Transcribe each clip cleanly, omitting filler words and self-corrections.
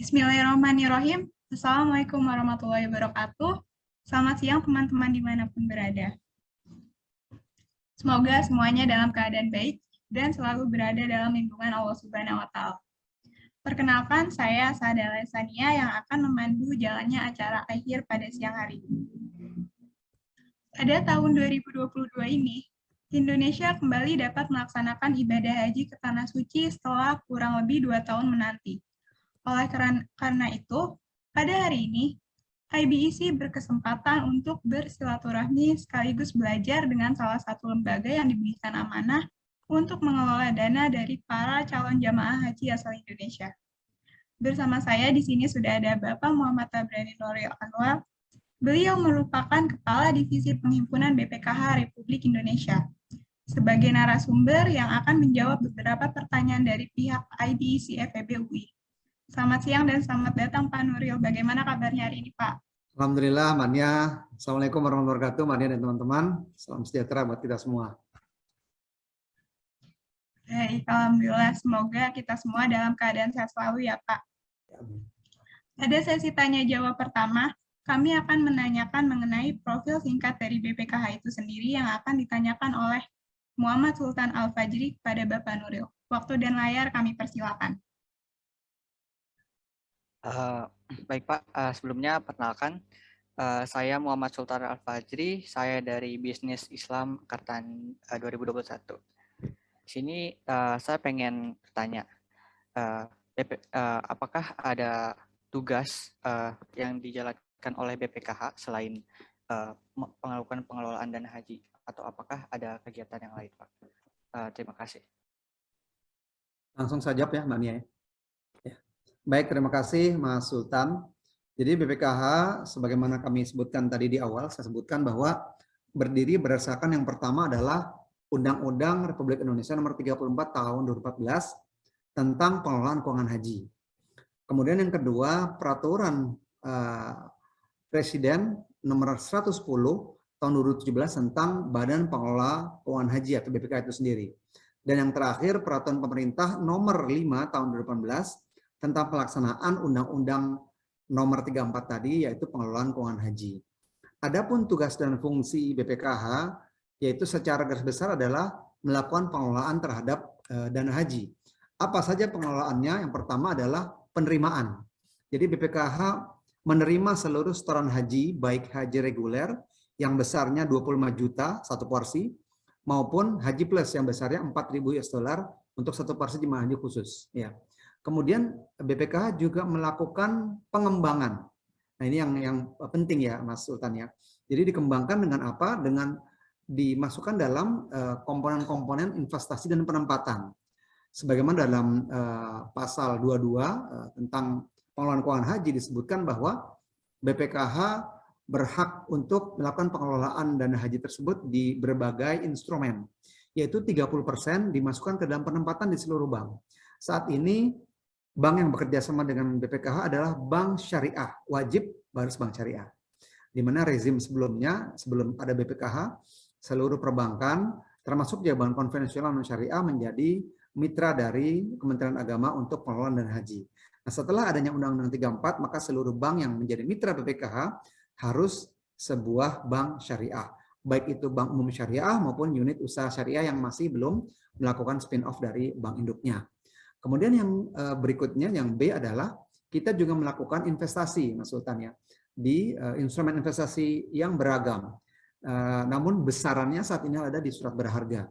Bismillahirrahmanirrahim. Assalamualaikum warahmatullahi wabarakatuh. Selamat siang teman-teman dimanapun berada. Semoga semuanya dalam keadaan baik dan selalu berada dalam lindungan Allah Subhanahu wa Ta'ala. Perkenalkan, saya Sada Lesania yang akan memandu jalannya acara akhir pada siang hari ini. Pada tahun 2022 ini, Indonesia kembali dapat melaksanakan ibadah haji ke Tanah Suci setelah kurang lebih 2 tahun menanti. Oleh karena itu, pada hari ini, IBEC berkesempatan untuk bersilaturahmi sekaligus belajar dengan salah satu lembaga yang diberikan amanah untuk mengelola dana dari para calon jamaah haji asal Indonesia. Bersama saya di sini sudah ada Bapak Muhammad Tabrani Nuril Anwar. Beliau merupakan Kepala Divisi Penghimpunan BPKH Republik Indonesia. Sebagai narasumber yang akan menjawab beberapa pertanyaan dari pihak IBEC FEB UI. Selamat siang dan selamat datang Pak Nuril. Bagaimana kabarnya hari ini Pak? Alhamdulillah, Mania. Assalamualaikum warahmatullahi wabarakatuh, Mania dan teman-teman. Salam sejahtera buat kita semua. Baik, Alhamdulillah. Semoga kita semua dalam keadaan sehat selalu ya Pak. Pada sesi tanya jawab pertama, kami akan menanyakan mengenai profil singkat dari BPKH itu sendiri yang akan ditanyakan oleh Muhammad Sultan Al-Fajri kepada Bapak Nuril. Waktu dan layar kami persilakan. Baik Pak, sebelumnya perkenalkan, saya Muhammad Sultan Al-Fajri, saya dari Bisnis Islam Angkatan 2021. Di sini saya pengen bertanya, apakah ada tugas yang dijalankan oleh BPKH selain melakukan pengelolaan dana haji, atau apakah ada kegiatan yang lain Pak? Terima kasih. Langsung saja ya Mbak Nia. Baik, terima kasih Mas Sultan. Jadi BPKH, sebagaimana kami sebutkan tadi di awal, saya sebutkan bahwa berdiri berdasarkan yang pertama adalah Undang-Undang Republik Indonesia Nomor 34 Tahun 2014 tentang pengelolaan keuangan haji. Kemudian yang kedua, Peraturan Presiden Nomor 110 Tahun 2017 tentang Badan Pengelola Keuangan Haji atau BPKH itu sendiri. Dan yang terakhir, Peraturan Pemerintah Nomor 5 Tahun 2018 tentang pelaksanaan Undang-Undang Nomor 34 tadi, yaitu pengelolaan keuangan haji. Adapun tugas dan fungsi BPKH, yaitu secara garis besar adalah melakukan pengelolaan terhadap dana haji. Apa saja pengelolaannya? Yang pertama adalah penerimaan. Jadi BPKH menerima seluruh setoran haji, baik haji reguler yang besarnya 25 juta satu porsi, maupun haji plus yang besarnya 4.000 US dollar untuk satu porsi jemaah haji khusus. Ya. Kemudian BPKH juga melakukan pengembangan. Nah ini yang penting ya Mas Sultan ya. Jadi dikembangkan dengan apa? Dengan dimasukkan dalam komponen-komponen investasi dan penempatan. Sebagaimana dalam pasal 22 tentang pengelolaan keuangan haji disebutkan bahwa BPKH berhak untuk melakukan pengelolaan dana haji tersebut di berbagai instrumen. Yaitu 30% dimasukkan ke dalam penempatan di seluruh bank. Saat ini bank yang bekerja sama dengan BPKH adalah bank syariah, wajib baris bank syariah. Di mana rezim sebelumnya, sebelum ada BPKH, seluruh perbankan, termasuk juga bank konvensional non syariah menjadi mitra dari Kementerian Agama untuk pengelolaan dana haji. Nah, setelah adanya Undang-Undang 34, maka seluruh bank yang menjadi mitra BPKH harus sebuah bank syariah. Baik itu bank umum syariah maupun unit usaha syariah yang masih belum melakukan spin-off dari bank induknya. Kemudian yang berikutnya, yang B adalah kita juga melakukan investasi, Mas Sultan ya, di instrumen investasi yang beragam. Namun besarannya saat ini ada di surat berharga.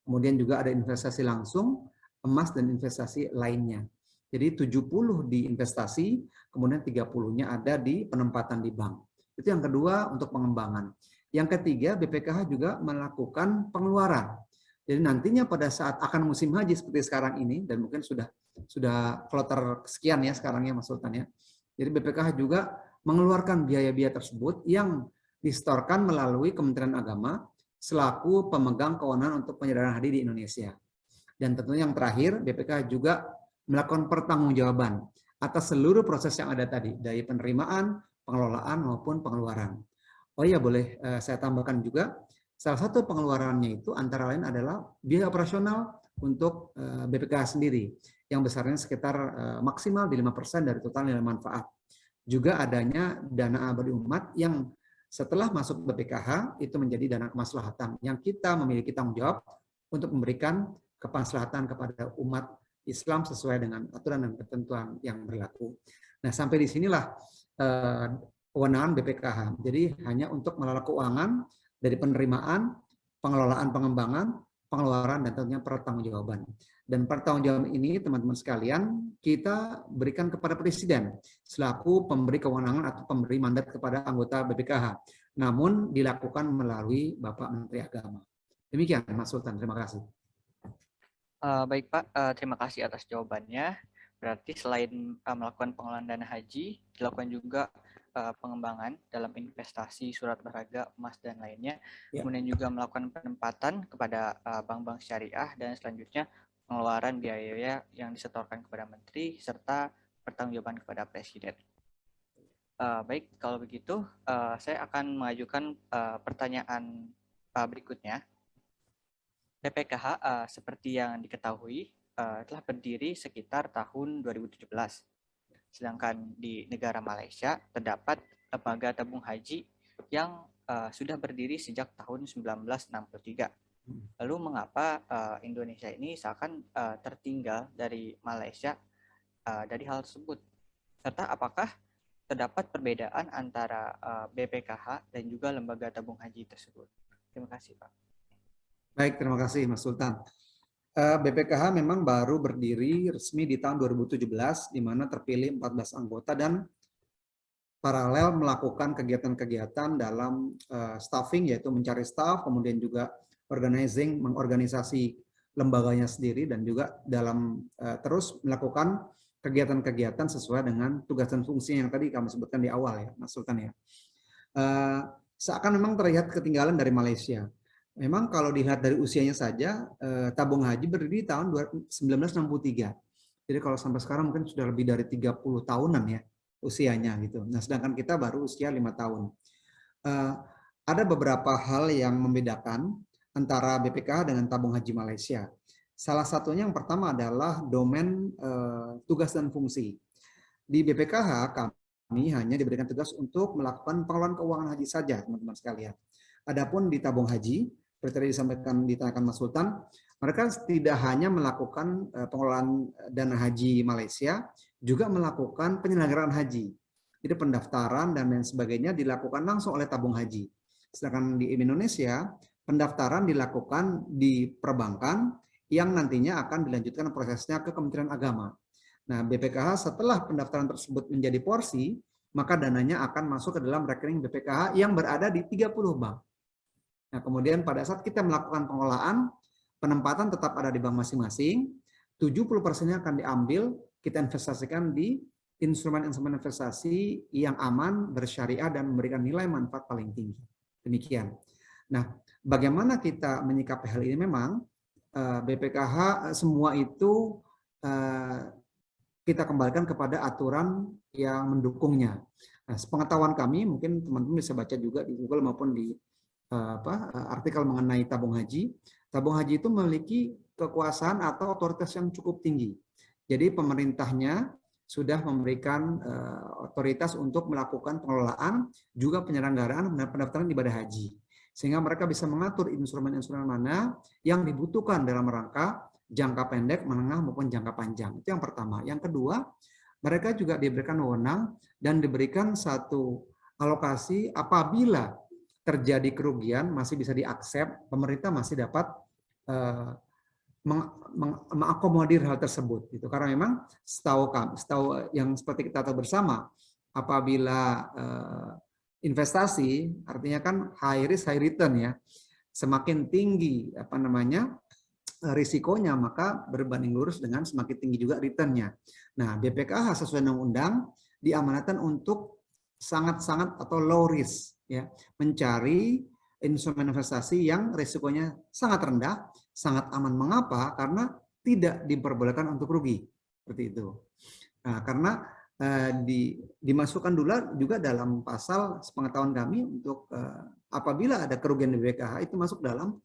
Kemudian juga ada investasi langsung, emas dan investasi lainnya. Jadi 70 di investasi, kemudian 30-nya ada di penempatan di bank. Itu yang kedua untuk pengembangan. Yang ketiga, BPKH juga melakukan pengeluaran. Jadi nantinya pada saat akan musim haji seperti sekarang ini, dan mungkin sudah kloter sekian ya sekarang ya Mas Sultan ya. Jadi BPKH juga mengeluarkan biaya-biaya tersebut yang disetorkan melalui Kementerian Agama selaku pemegang kewenangan untuk penyelenggaraan haji di Indonesia. Dan tentunya yang terakhir, BPKH juga melakukan pertanggungjawaban atas seluruh proses yang ada tadi, dari penerimaan, pengelolaan maupun pengeluaran. Oh iya, boleh saya tambahkan juga, salah satu pengeluarannya itu antara lain adalah biaya operasional untuk BPKH sendiri, yang besarnya sekitar maksimal di 5% dari total nilai manfaat. Juga adanya dana abadi umat yang setelah masuk BPKH itu menjadi dana kemaslahatan yang kita memiliki tanggung jawab untuk memberikan kemaslahatan kepada umat Islam sesuai dengan aturan dan ketentuan yang berlaku. Nah, sampai di sinilah kewenangan BPKH. Jadi hanya untuk mengelola keuangan dari penerimaan, pengelolaan pengembangan, pengeluaran, dan tentunya pertanggungjawaban. Dan pertanggungjawaban ini, teman-teman sekalian, kita berikan kepada Presiden selaku pemberi kewenangan atau pemberi mandat kepada anggota BPKH. Namun dilakukan melalui Bapak Menteri Agama. Demikian, Mas Sultan. Terima kasih. Baik Pak, terima kasih atas jawabannya. Berarti selain melakukan pengelolaan dana haji, dilakukan juga pengembangan dalam investasi surat berharga, emas, dan lainnya. Ya. Kemudian juga melakukan penempatan kepada bank-bank syariah, dan selanjutnya pengeluaran biaya yang disetorkan kepada menteri, serta pertanggungjawaban kepada presiden. Baik, kalau begitu saya akan mengajukan pertanyaan berikutnya. BPKH seperti yang diketahui telah berdiri sekitar tahun 2017. Sedangkan di negara Malaysia terdapat lembaga tabung haji yang sudah berdiri sejak tahun 1963. Lalu mengapa Indonesia ini seakan tertinggal dari Malaysia dari hal tersebut? Serta apakah terdapat perbedaan antara BPKH dan juga lembaga tabung haji tersebut? Terima kasih, Pak. Baik, terima kasih Mas Sultan. BPKH memang baru berdiri resmi di tahun 2017, di mana terpilih 14 anggota dan paralel melakukan kegiatan-kegiatan dalam staffing, yaitu mencari staff, kemudian juga mengorganisasi lembaganya sendiri, dan juga dalam terus melakukan kegiatan-kegiatan sesuai dengan tugas dan fungsi yang tadi kami sebutkan di awal ya, Mas Sultan ya. Seakan memang terlihat ketinggalan dari Malaysia. Memang kalau dilihat dari usianya saja, tabung haji berdiri tahun 1963. Jadi kalau sampai sekarang mungkin sudah lebih dari 30 tahunan ya usianya gitu. Nah, sedangkan kita baru usia 5 tahun. Ada beberapa hal yang membedakan antara BPKH dengan tabung haji Malaysia. Salah satunya yang pertama adalah domain tugas dan fungsi. Di BPKH kami hanya diberikan tugas untuk melakukan pengelolaan keuangan haji saja, teman-teman sekalian. Adapun di tabung haji, seperti tadi ditanyakan Mas Sultan, mereka tidak hanya melakukan pengelolaan dana haji Malaysia, juga melakukan penyelenggaraan haji. Jadi pendaftaran dan lain sebagainya dilakukan langsung oleh tabung haji. Sedangkan di Indonesia, pendaftaran dilakukan di perbankan yang nantinya akan dilanjutkan prosesnya ke Kementerian Agama. Nah, BPKH setelah pendaftaran tersebut menjadi porsi, maka dananya akan masuk ke dalam rekening BPKH yang berada di 30 bank. Nah, kemudian pada saat kita melakukan pengelolaan, penempatan tetap ada di bank masing-masing, 70%-nya akan diambil, kita investasikan di instrumen-instrumen investasi yang aman, bersyariah, dan memberikan nilai manfaat paling tinggi. Demikian. Nah, bagaimana kita menyikapi hal ini? Memang BPKH semua itu kita kembalikan kepada aturan yang mendukungnya. Nah, sepengetahuan kami, mungkin teman-teman bisa baca juga di Google maupun di artikel mengenai tabung haji. Tabung haji itu memiliki kekuasaan atau otoritas yang cukup tinggi. Jadi pemerintahnya sudah memberikan otoritas untuk melakukan pengelolaan, juga penyelenggaraan dan pendaftaran ibadah haji. Sehingga mereka bisa mengatur instrumen-instrumen mana yang dibutuhkan dalam rangka jangka pendek, menengah, maupun jangka panjang. Itu yang pertama. Yang kedua, mereka juga diberikan wewenang dan diberikan satu alokasi apabila terjadi kerugian masih bisa diaksep, pemerintah masih dapat mengakomodir hal tersebut gitu. Karena memang setahu yang seperti kita tahu bersama, apabila investasi artinya kan high risk high return ya, semakin tinggi risikonya, maka berbanding lurus dengan semakin tinggi juga returnnya. Nah, BPKH sesuai undang-undang diamanatkan untuk sangat-sangat atau low risk ya, mencari instrumen investasi yang risikonya sangat rendah, sangat aman. Mengapa? Karena tidak diperbolehkan untuk rugi. Seperti itu. Nah, karena dimasukkan dulu juga dalam pasal sepengetahuan kami untuk apabila ada kerugian di BPKH itu masuk dalam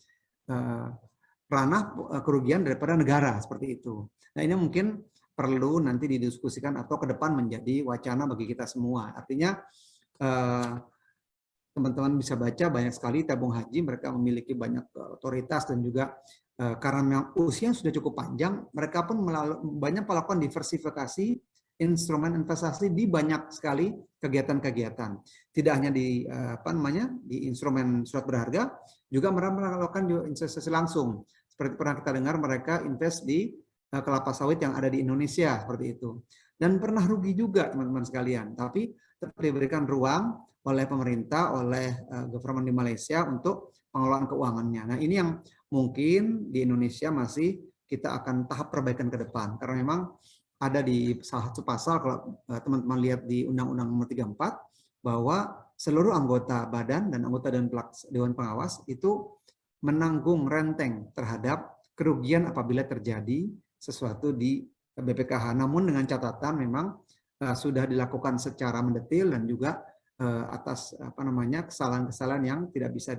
ranah kerugian daripada negara seperti itu. Nah, ini mungkin perlu nanti didiskusikan atau ke depan menjadi wacana bagi kita semua. Artinya teman-teman bisa baca banyak sekali tabung haji, mereka memiliki banyak otoritas dan juga karena usia sudah cukup panjang, mereka pun banyak melakukan diversifikasi instrumen investasi di banyak sekali kegiatan-kegiatan. Tidak hanya di di instrumen surat berharga, juga mereka melakukan investasi langsung. Seperti pernah kita dengar mereka invest di kelapa sawit yang ada di Indonesia seperti itu. Dan pernah rugi juga teman-teman sekalian, tapi tetap diberikan ruang oleh pemerintah, oleh government di Malaysia untuk pengelolaan keuangannya. Nah, ini yang mungkin di Indonesia masih kita akan tahap perbaikan ke depan. Karena memang ada di salah satu pasal, kalau teman-teman lihat di Undang-Undang Nomor 34, bahwa seluruh anggota badan dan anggota Dewan Pengawas itu menanggung renteng terhadap kerugian apabila terjadi sesuatu di BPKH. Namun dengan catatan memang sudah dilakukan secara mendetil dan juga atas kesalahan-kesalahan yang tidak bisa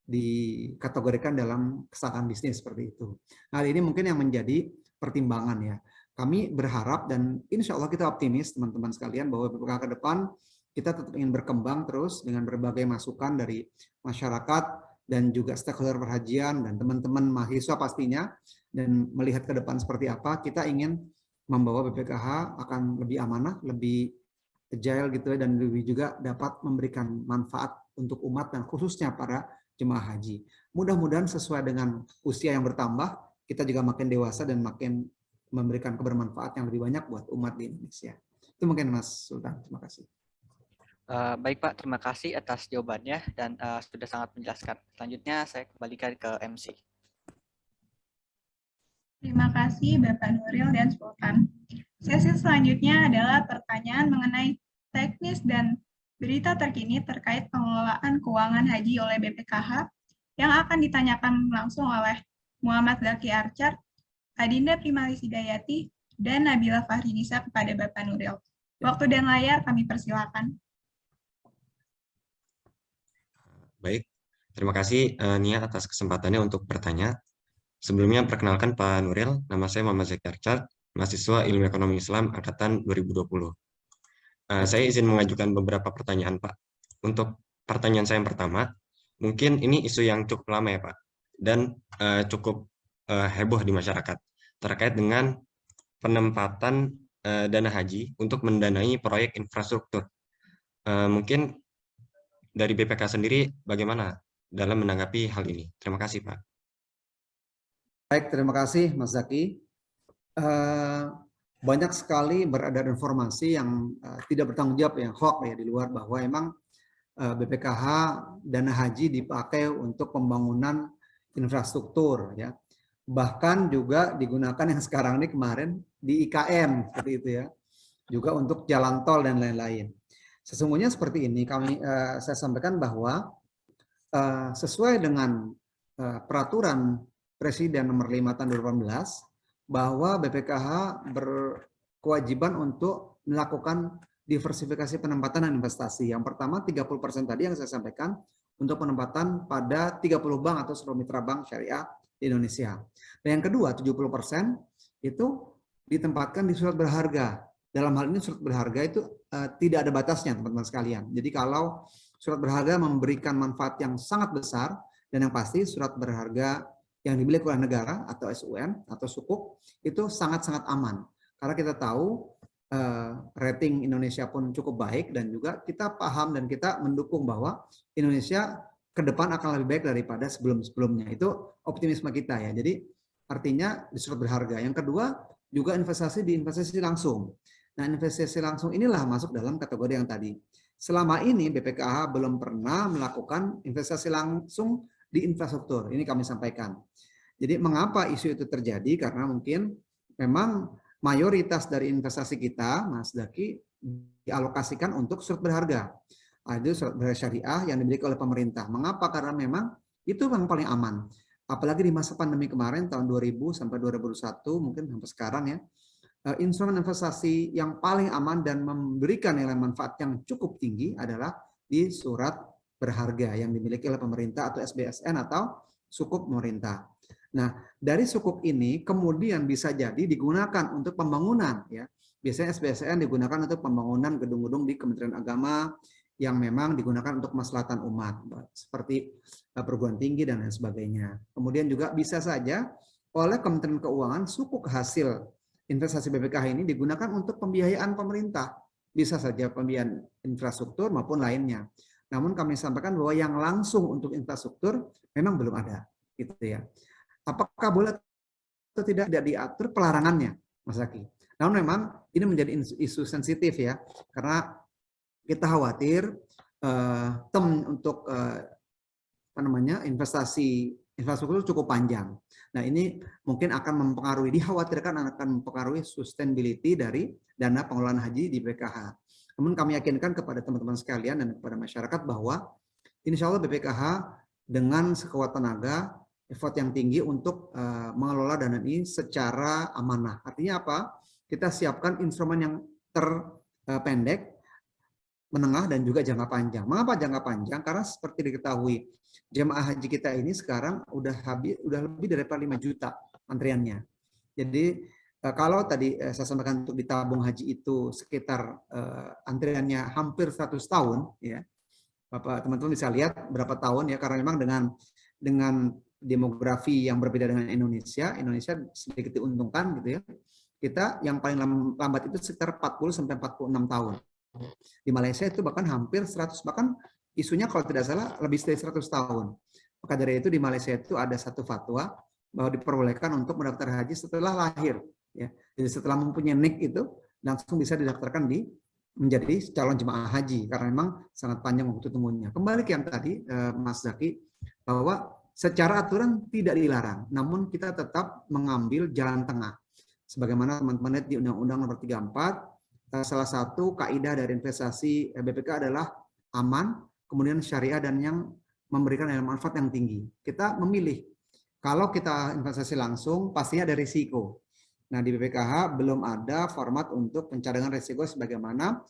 dikategorikan dalam kesalahan bisnis seperti itu. Hal ini mungkin yang menjadi pertimbangan ya. Kami berharap dan insya Allah kita optimis teman-teman sekalian bahwa BPKH ke depan kita tetap ingin berkembang terus dengan berbagai masukan dari masyarakat dan juga stakeholder perhajian dan teman-teman mahasiswa pastinya, dan melihat ke depan seperti apa, kita ingin membawa BPKH akan lebih amanah, lebih agile gitu ya, dan lebih juga dapat memberikan manfaat untuk umat dan khususnya para jemaah haji. Mudah-mudahan sesuai dengan usia yang bertambah, kita juga makin dewasa dan makin memberikan kebermanfaat yang lebih banyak buat umat di Indonesia. Itu mungkin Mas Sultan. Terima kasih. Baik Pak, terima kasih atas jawabannya dan sudah sangat menjelaskan. Selanjutnya saya kembalikan ke MC. Terima kasih Bapak Nuril dan Sultan. Sesi selanjutnya adalah pertanyaan mengenai teknis dan berita terkini terkait pengelolaan keuangan haji oleh BPKH yang akan ditanyakan langsung oleh Muhammad Zaki Archer, Adinda Primalis Hidayati, dan Nabila Fahrinisa kepada Bapak Nuril. Waktu dan layar kami persilakan. Baik, terima kasih Nia atas kesempatannya untuk bertanya. Sebelumnya perkenalkan Pak Nuril, nama saya Muhammad Zaki Archer, mahasiswa Ilmu Ekonomi Islam angkatan 2020. Saya izin mengajukan beberapa pertanyaan Pak. Untuk pertanyaan saya yang pertama, mungkin ini isu yang cukup lama ya Pak, dan cukup heboh di masyarakat terkait dengan penempatan dana haji untuk mendanai proyek infrastruktur. Mungkin dari BPK sendiri bagaimana dalam menanggapi hal ini? Terima kasih Pak. Baik, terima kasih Mas Zaki. Banyak sekali beredar informasi yang tidak bertanggung jawab, yang hoax ya di luar, bahwa emang BPKH dana haji dipakai untuk pembangunan infrastruktur ya. Bahkan juga digunakan yang sekarang ini kemarin di IKN seperti itu ya. Juga untuk jalan tol dan lain-lain. Sesungguhnya seperti ini, saya sampaikan bahwa sesuai dengan peraturan Presiden nomor 5 tahun 2018, bahwa BPKH berkewajiban untuk melakukan diversifikasi penempatan dan investasi. Yang pertama 30% tadi yang saya sampaikan untuk penempatan pada 30 bank atau seluruh mitra bank syariah di Indonesia. Dan yang kedua 70% itu ditempatkan di surat berharga. Dalam hal ini surat berharga itu tidak ada batasnya teman-teman sekalian. Jadi kalau surat berharga memberikan manfaat yang sangat besar, dan yang pasti surat berharga yang dimiliki oleh negara atau SUN atau sukuk itu sangat-sangat aman. Karena kita tahu rating Indonesia pun cukup baik, dan juga kita paham dan kita mendukung bahwa Indonesia ke depan akan lebih baik daripada sebelum-sebelumnya. Itu optimisme kita ya. Jadi artinya di surat berharga. Yang kedua juga investasi di investasi langsung. Nah, investasi langsung inilah masuk dalam kategori yang tadi. Selama ini BPKH belum pernah melakukan investasi langsung di infrastruktur. Ini kami sampaikan. Jadi mengapa isu itu terjadi? Karena mungkin memang mayoritas dari investasi kita, Mas Zaki, dialokasikan untuk surat berharga. Itu surat berharga syariah yang dimiliki oleh pemerintah. Mengapa? Karena memang itu yang paling aman. Apalagi di masa pandemi kemarin, tahun 2000 sampai 2021, mungkin sampai sekarang ya, instrumen investasi yang paling aman dan memberikan nilai manfaat yang cukup tinggi adalah di surat berharga yang dimiliki oleh pemerintah atau SBSN atau sukuk pemerintah. Nah, dari sukuk ini kemudian bisa jadi digunakan untuk pembangunan ya. Biasanya SBSN digunakan untuk pembangunan gedung-gedung di Kementerian Agama yang memang digunakan untuk kemaslahatan umat seperti perguruan tinggi dan lain sebagainya. Kemudian juga bisa saja oleh Kementerian Keuangan sukuk hasil investasi BPKH ini digunakan untuk pembiayaan pemerintah. Bisa saja pembiayaan infrastruktur maupun lainnya. Namun kami sampaikan bahwa yang langsung untuk infrastruktur memang belum ada, gitu ya. Apakah boleh atau tidak diatur pelarangannya, Mas Zaki? Namun memang ini menjadi isu sensitif ya, karena kita khawatir untuk investasi infrastruktur cukup panjang. Nah ini mungkin akan mempengaruhi, dikhawatirkan akan mempengaruhi sustainability dari dana pengelolaan haji di BPKH. Namun kami yakinkan kepada teman-teman sekalian dan kepada masyarakat bahwa insya Allah BPKH dengan sekuat tenaga, effort yang tinggi untuk mengelola dana ini secara amanah. Artinya apa? Kita siapkan instrumen yang terpendek, menengah, dan juga jangka panjang. Mengapa jangka panjang? Karena seperti diketahui, jemaah haji kita ini sekarang udah lebih dari 5 juta antriannya. Jadi kalau tadi saya sampaikan untuk ditabung haji itu sekitar antriannya hampir 100 tahun, ya, Bapak teman-teman bisa lihat berapa tahun ya, karena memang dengan demografi yang berbeda dengan Indonesia sedikit diuntungkan gitu ya. Kita yang paling lambat itu sekitar 40 sampai 46 tahun. Di Malaysia itu bahkan hampir 100, bahkan isunya kalau tidak salah lebih dari 100 tahun. Maka dari itu di Malaysia itu ada satu fatwa bahwa diperbolehkan untuk mendaftar haji setelah lahir. Ya. Jadi setelah mempunyai nik itu langsung bisa didaftarkan menjadi calon jemaah haji karena memang sangat panjang waktu tunggunya. Kembali ke yang tadi Mas Zaki, bahwa secara aturan tidak dilarang, namun kita tetap mengambil jalan tengah. Sebagaimana teman-teman lihat di Undang-Undang Nomor 34, salah satu kaidah dari investasi BPK adalah aman, kemudian syariah, dan yang memberikan nilai manfaat yang tinggi. Kita memilih, kalau kita investasi langsung pastinya ada risiko. Nah di BPKH belum ada format untuk pencadangan risiko sebagaimana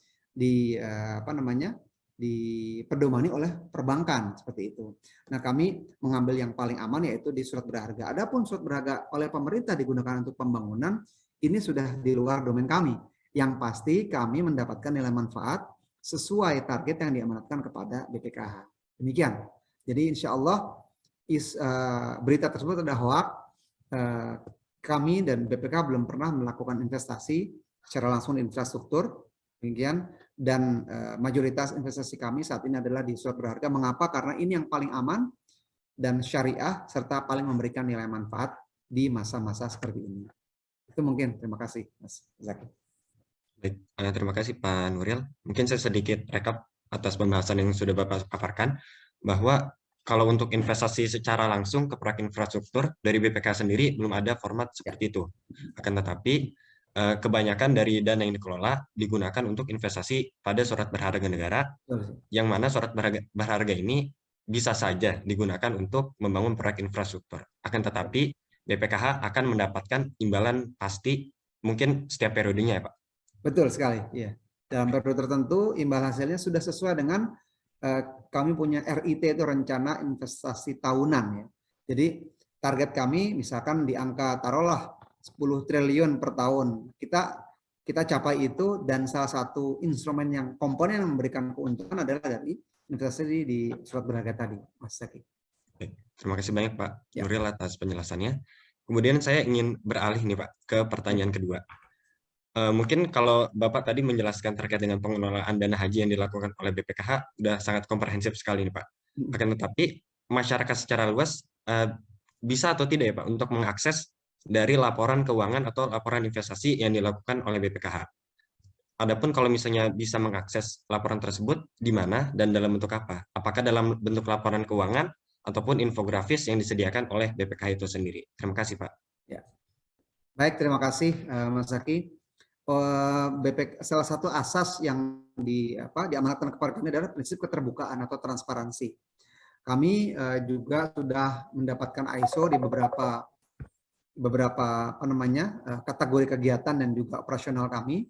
dipedomani oleh perbankan seperti itu. Nah kami mengambil yang paling aman yaitu di surat berharga. Adapun surat berharga oleh pemerintah digunakan untuk pembangunan, ini sudah di luar domain kami. Yang pasti kami mendapatkan nilai manfaat sesuai target yang diamanatkan kepada BPKH. Demikian. Jadi insya Allah berita tersebut ada hoax. Kami dan BPKH belum pernah melakukan investasi secara langsung di infrastruktur. Demikian. Dan mayoritas investasi kami saat ini adalah di surat berharga. Mengapa? Karena ini yang paling aman dan syariah serta paling memberikan nilai manfaat di masa-masa seperti ini. Itu mungkin. Terima kasih, Mas Zaki. Baik, terima kasih Pak Nuril. Mungkin saya sedikit rekap atas pembahasan yang sudah Bapak paparkan, bahwa kalau untuk investasi secara langsung ke proyek infrastruktur dari BPK sendiri belum ada format seperti itu. Akan tetapi kebanyakan dari dana yang dikelola digunakan untuk investasi pada surat berharga negara, yang mana surat berharga ini bisa saja digunakan untuk membangun proyek infrastruktur. Akan tetapi BPKH akan mendapatkan imbalan pasti mungkin setiap periodenya ya Pak. Betul sekali, ya. Dalam periode tertentu imbal hasilnya sudah sesuai dengan kami punya RIT itu rencana investasi tahunan ya. Jadi target kami misalkan di angka taruhlah 10 triliun per tahun. Kita capai itu, dan salah satu instrumen yang komponen yang memberikan keuntungan adalah dari investasi di surat berharga tadi, Mas Zaki. Terima kasih banyak Pak Nuril atas penjelasannya. Kemudian saya ingin beralih nih Pak ke pertanyaan kedua. Mungkin kalau Bapak tadi menjelaskan terkait dengan pengelolaan dana haji yang dilakukan oleh BPKH sudah sangat komprehensif sekali nih Pak. Akan tetapi masyarakat secara luas bisa atau tidak ya Pak untuk mengakses dari laporan keuangan atau laporan investasi yang dilakukan oleh BPKH. Adapun kalau misalnya bisa mengakses laporan tersebut di mana dan dalam bentuk apa? Apakah dalam bentuk laporan keuangan ataupun infografis yang disediakan oleh BPKH itu sendiri? Terima kasih Pak. Ya. Baik, terima kasih Mas Zaki. Salah satu asas yang diamanatkan kepada kami adalah prinsip keterbukaan atau transparansi. Kami juga sudah mendapatkan ISO di beberapa kategori kegiatan dan juga operasional kami.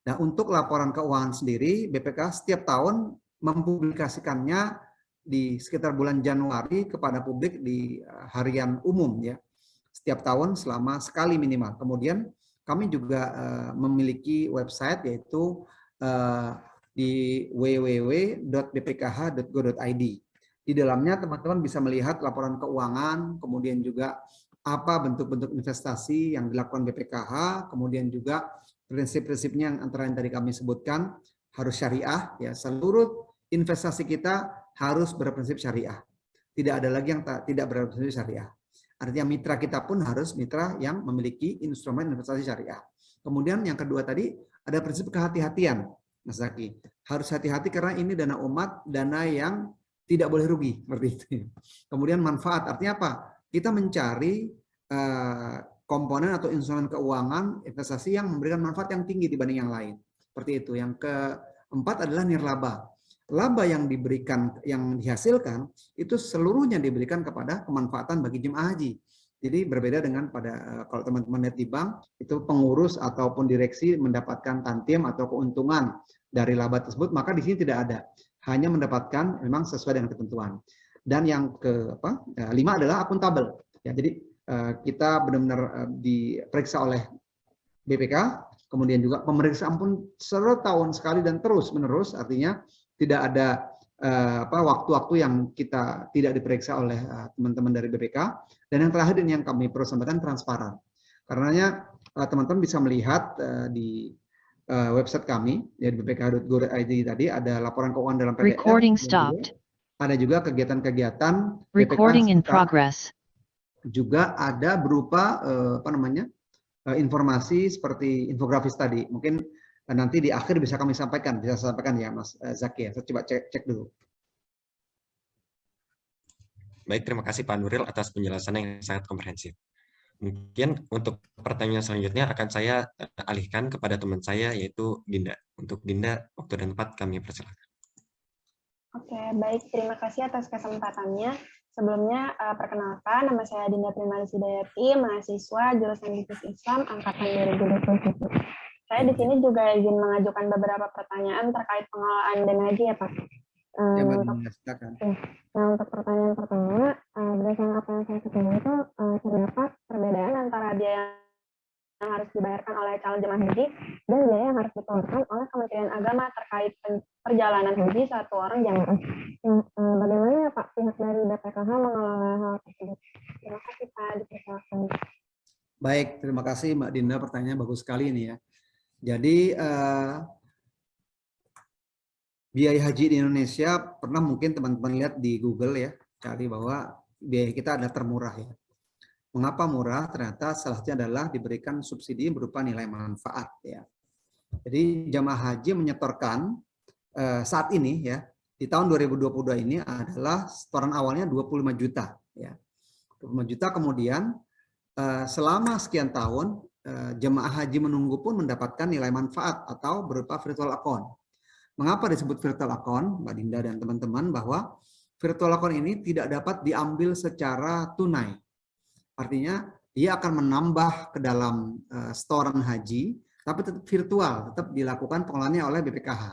Nah, untuk laporan keuangan sendiri, BPK setiap tahun mempublikasikannya di sekitar bulan Januari kepada publik di harian umum ya. Setiap tahun selama sekali minimal. Kemudian kami juga memiliki website yaitu di www.bpkh.go.id. Di dalamnya teman-teman bisa melihat laporan keuangan, kemudian juga apa bentuk-bentuk investasi yang dilakukan BPKH, kemudian juga prinsip-prinsipnya yang antara yang tadi kami sebutkan harus syariah, ya seluruh investasi kita harus berprinsip syariah. Tidak ada lagi yang tidak berprinsip syariah. Artinya mitra kita pun harus mitra yang memiliki instrumen investasi syariah. Kemudian yang kedua tadi ada prinsip kehati-hatian, Mas Zaki. Harus hati-hati karena ini dana umat, dana yang tidak boleh rugi, seperti itu. Kemudian manfaat, artinya apa? Kita mencari komponen atau instrumen keuangan investasi yang memberikan manfaat yang tinggi dibanding yang lain. Seperti itu. Yang keempat adalah nirlaba. Laba yang diberikan, yang dihasilkan itu seluruhnya diberikan kepada kemanfaatan bagi jemaah haji. Jadi berbeda dengan pada kalau teman-teman lihat di bank itu pengurus ataupun direksi mendapatkan tantiem atau keuntungan dari laba tersebut, maka di sini tidak ada, hanya mendapatkan memang sesuai dengan ketentuan. Dan yang kelima adalah akuntabel. Ya, jadi kita benar-benar diperiksa oleh BPK, kemudian juga pemeriksaan pun setahun sekali dan terus menerus, artinya tidak ada waktu-waktu yang kita tidak diperiksa oleh teman-teman dari BPK. Dan yang terakhir ini yang kami perlu sampaikan, transparan. Karenanya teman-teman bisa melihat di website kami ya, di bpkh.go.id tadi ada laporan keuangan dalam PDF. Recording stopped. Ada juga kegiatan-kegiatan Recording in BPK progress. juga ada berupa informasi seperti infografis tadi. Mungkin nanti di akhir bisa kami sampaikan, bisa saya sampaikan ya Mas Zaki ya. Saya coba cek dulu. Baik, terima kasih Pak Nuril atas penjelasan yang sangat komprehensif. Mungkin untuk pertanyaan selanjutnya akan saya alihkan kepada teman saya yaitu Dinda. Untuk Dinda, waktu dan tempat kami persilakan. Oke, baik. Terima kasih atas kesempatannya. Sebelumnya, perkenalkan, nama saya Dinda Primalis Hidayati, mahasiswa jurusan Bisnis Islam angkatan 2021. Saya di sini juga izin mengajukan beberapa pertanyaan terkait pengelolaan dana haji ya Pak. Untuk pertanyaan pertama, berdasarkan apa yang saya ketahui itu terdapat perbedaan antara biaya yang harus dibayarkan oleh calon jemaah haji dan biaya yang harus dikeluarkan oleh Kementerian Agama terkait perjalanan haji satu orang jamaah. Bagaimana ya Pak pihak dari BPKH mengelola hal tersebut? Terima kasih Pak, dipersilakan. Baik, terima kasih Mbak Dinda, pertanyaan bagus sekali ini ya. Jadi biaya haji di Indonesia pernah mungkin teman-teman lihat di Google ya, cari bahwa biaya kita ada termurah ya. Mengapa murah? Ternyata salah satunya adalah diberikan subsidi berupa nilai manfaat ya. Jadi jamaah haji menyetorkan saat ini ya di tahun 2022 ini adalah setoran awalnya 25 juta ya. 25 juta kemudian selama sekian tahun jemaah haji menunggu pun mendapatkan nilai manfaat atau berupa virtual account. Mengapa disebut virtual account, Mbak Dinda dan teman-teman, bahwa virtual account ini tidak dapat diambil secara tunai. Artinya dia akan menambah ke dalam setoran haji, tapi tetap virtual, tetap dilakukan pengelolaannya oleh BPKH.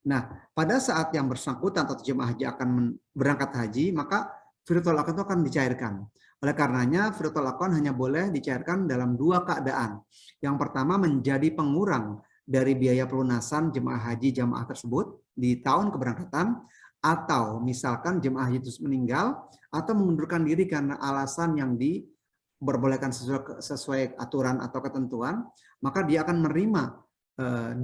Nah, pada saat yang bersangkutan atau jemaah haji akan berangkat haji, maka virtual account itu akan dicairkan. Oleh karenanya, virtual account hanya boleh dicairkan dalam dua keadaan. Yang pertama menjadi pengurang dari biaya pelunasan jemaah haji jamaah tersebut di tahun keberangkatan, atau misalkan jemaah haji itu meninggal atau mengundurkan diri karena alasan yang diperbolehkan sesuai aturan atau ketentuan, maka dia akan menerima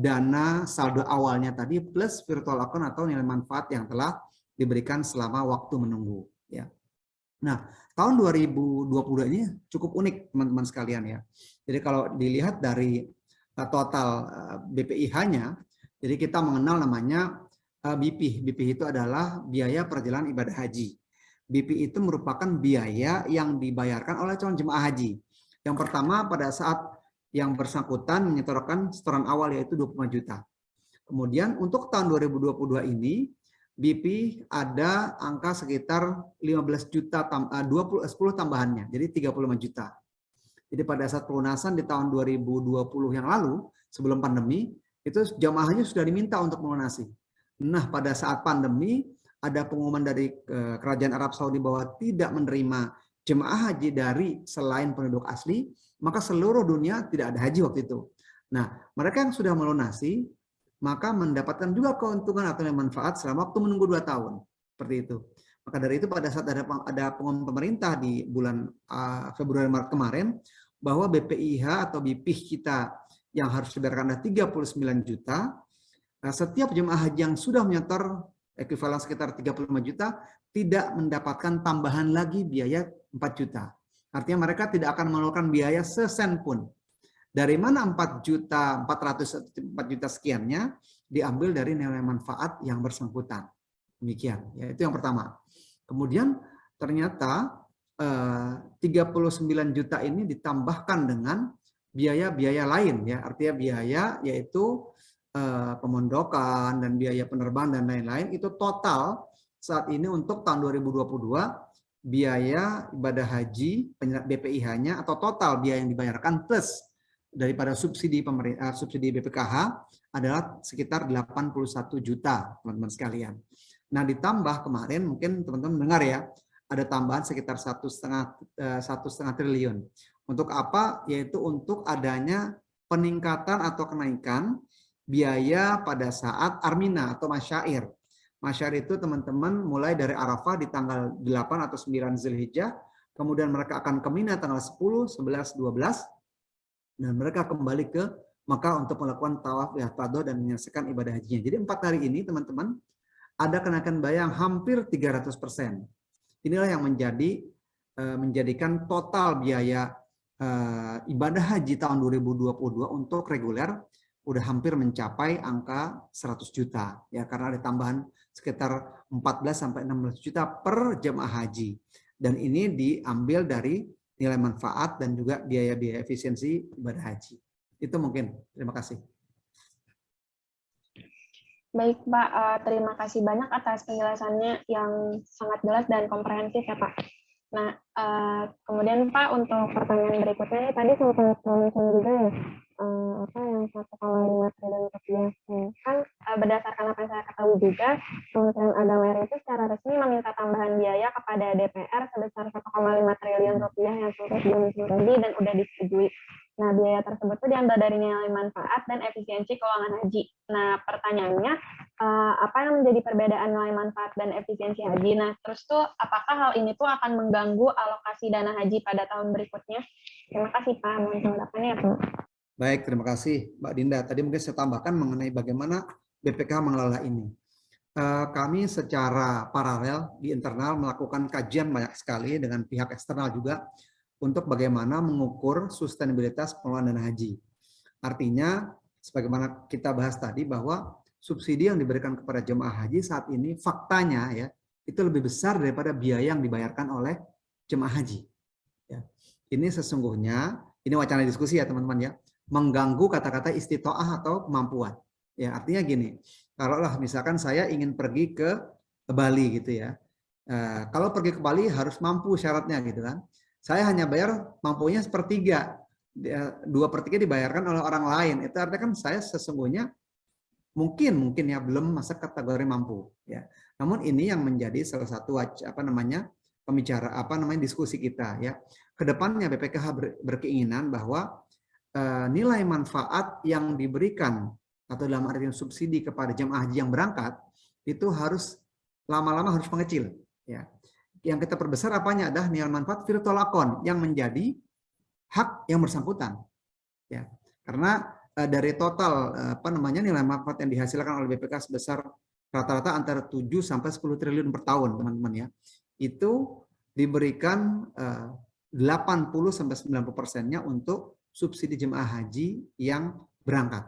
dana saldo awalnya tadi plus virtual account atau nilai manfaat yang telah diberikan selama waktu menunggu ya. Nah, tahun 2022 ini cukup unik teman-teman sekalian ya. Jadi kalau dilihat dari total BPIH-nya, jadi kita mengenal namanya BP. BP itu adalah biaya perjalanan ibadah haji. BP itu merupakan biaya yang dibayarkan oleh calon jemaah haji. Yang pertama pada saat yang bersangkutan menyetorkan setoran awal yaitu 25 juta. Kemudian untuk tahun 2022 ini BP ada angka sekitar 15 juta 10 tambahannya, jadi 35 juta. Jadi pada saat pelunasan di tahun 2020 yang lalu, sebelum pandemi, itu jamaah haji sudah diminta untuk melunasi. Nah, pada saat pandemi, ada pengumuman dari Kerajaan Arab Saudi bahwa tidak menerima jemaah haji dari selain penduduk asli, maka seluruh dunia tidak ada haji waktu itu. Nah, mereka yang sudah melunasi, maka mendapatkan juga keuntungan atau manfaat selama waktu menunggu 2 tahun. Seperti itu. Maka dari itu pada saat ada pengumuman pemerintah di bulan Februari Maret kemarin, bahwa BPIH atau BPIH kita yang harus dibayarkan ada 39 juta, setiap jemaah haji yang sudah menyetor ekuivalen sekitar 35 juta, tidak mendapatkan tambahan lagi biaya 4 juta. Artinya mereka tidak akan mengeluarkan biaya sesen pun. Dari mana 4 juta 4 juta sekiannya diambil dari nilai manfaat yang bersangkutan. Demikian, ya, itu yang pertama. Kemudian ternyata 39 juta ini ditambahkan dengan biaya-biaya lain, ya, artinya biaya yaitu pemondokan dan biaya penerbangan dan lain-lain. Itu total saat ini untuk tahun 2022 biaya ibadah haji BPIH-nya atau total biaya yang dibayarkan plus daripada subsidi pemerintah, subsidi BPKH adalah sekitar 81 juta, teman-teman sekalian. Nah, ditambah kemarin mungkin teman-teman dengar ya, ada tambahan sekitar 1,5 triliun. Untuk apa? Yaitu untuk adanya peningkatan atau kenaikan biaya pada saat Armina atau Masyair. Masyair itu teman-teman mulai dari Arafah di tanggal 8 atau 9 Zulhijjah, kemudian mereka akan ke Mina tanggal 10, 11, 12, dan mereka kembali ke Makkah untuk melakukan tawaf ifadah dan menyelesaikan ibadah hajinya. Jadi 4 hari ini teman-teman ada kenaikan biaya yang hampir 300%. Inilah yang menjadikan total biaya ibadah haji tahun 2022 untuk reguler udah hampir mencapai angka 100 juta ya, karena ada tambahan sekitar 14 sampai 16 juta per jemaah haji. Dan ini diambil dari nilai manfaat dan juga biaya-biaya efisiensi ibadah haji. Itu mungkin. Terima kasih. Baik, Pak. Terima kasih banyak atas penjelasannya yang sangat jelas dan komprehensif ya, Pak. Nah, kemudian Pak, untuk pertanyaan berikutnya, tadi sempat mention juga ya, yang 1,5 triliun rupiah. Kan berdasarkan apa yang saya ketahui juga, Kementerian Agama RI itu secara resmi meminta tambahan biaya kepada DPR sebesar 1,5 triliun rupiah yang sempat diusulkan tadi dan udah disetujui. Nah, biaya tersebut itu diambil dari nilai manfaat dan efisiensi keuangan haji. Nah, pertanyaannya, apa yang menjadi perbedaan nilai manfaat dan efisiensi haji? Nah, terus tuh apakah hal ini tuh akan mengganggu alokasi dana haji pada tahun berikutnya? Terima kasih, Pak. Mohon tanggapannya ya, Pak. Baik, terima kasih Mbak Dinda. Tadi mungkin saya tambahkan mengenai bagaimana BPKH mengelola ini. Kami secara paralel di internal melakukan kajian banyak sekali dengan pihak eksternal juga untuk bagaimana mengukur sustainabilitas pengelolaan dana haji. Artinya, sebagaimana kita bahas tadi bahwa subsidi yang diberikan kepada jemaah haji saat ini faktanya ya itu lebih besar daripada biaya yang dibayarkan oleh jemaah haji. Ya. Ini sesungguhnya, ini wacana diskusi ya teman-teman ya, mengganggu kata-kata istitoah atau kemampuan. Ya, artinya gini, kalaulah misalkan saya ingin pergi ke Bali gitu ya, kalau pergi ke Bali harus mampu syaratnya gitu kan. Saya hanya bayar mampunya 1/3, 2/3 dibayarkan oleh orang lain. Itu artinya kan saya sesungguhnya mungkin ya belum masuk kategori mampu. Ya. Namun ini yang menjadi salah satu diskusi kita ya. Kedepannya BPKH berkeinginan bahwa nilai manfaat yang diberikan atau dalam artian subsidi kepada jemaah haji yang berangkat itu harus lama-lama harus mengecil. Ya. Yang kita perbesar apanya adalah nilai manfaat virtual account yang menjadi hak yang bersangkutan. Ya. Karena dari total nilai manfaat yang dihasilkan oleh BPK sebesar rata-rata antara 7 sampai 10 triliun per tahun, teman-teman ya. Itu diberikan 80 sampai 90%-nya untuk subsidi jemaah haji yang berangkat.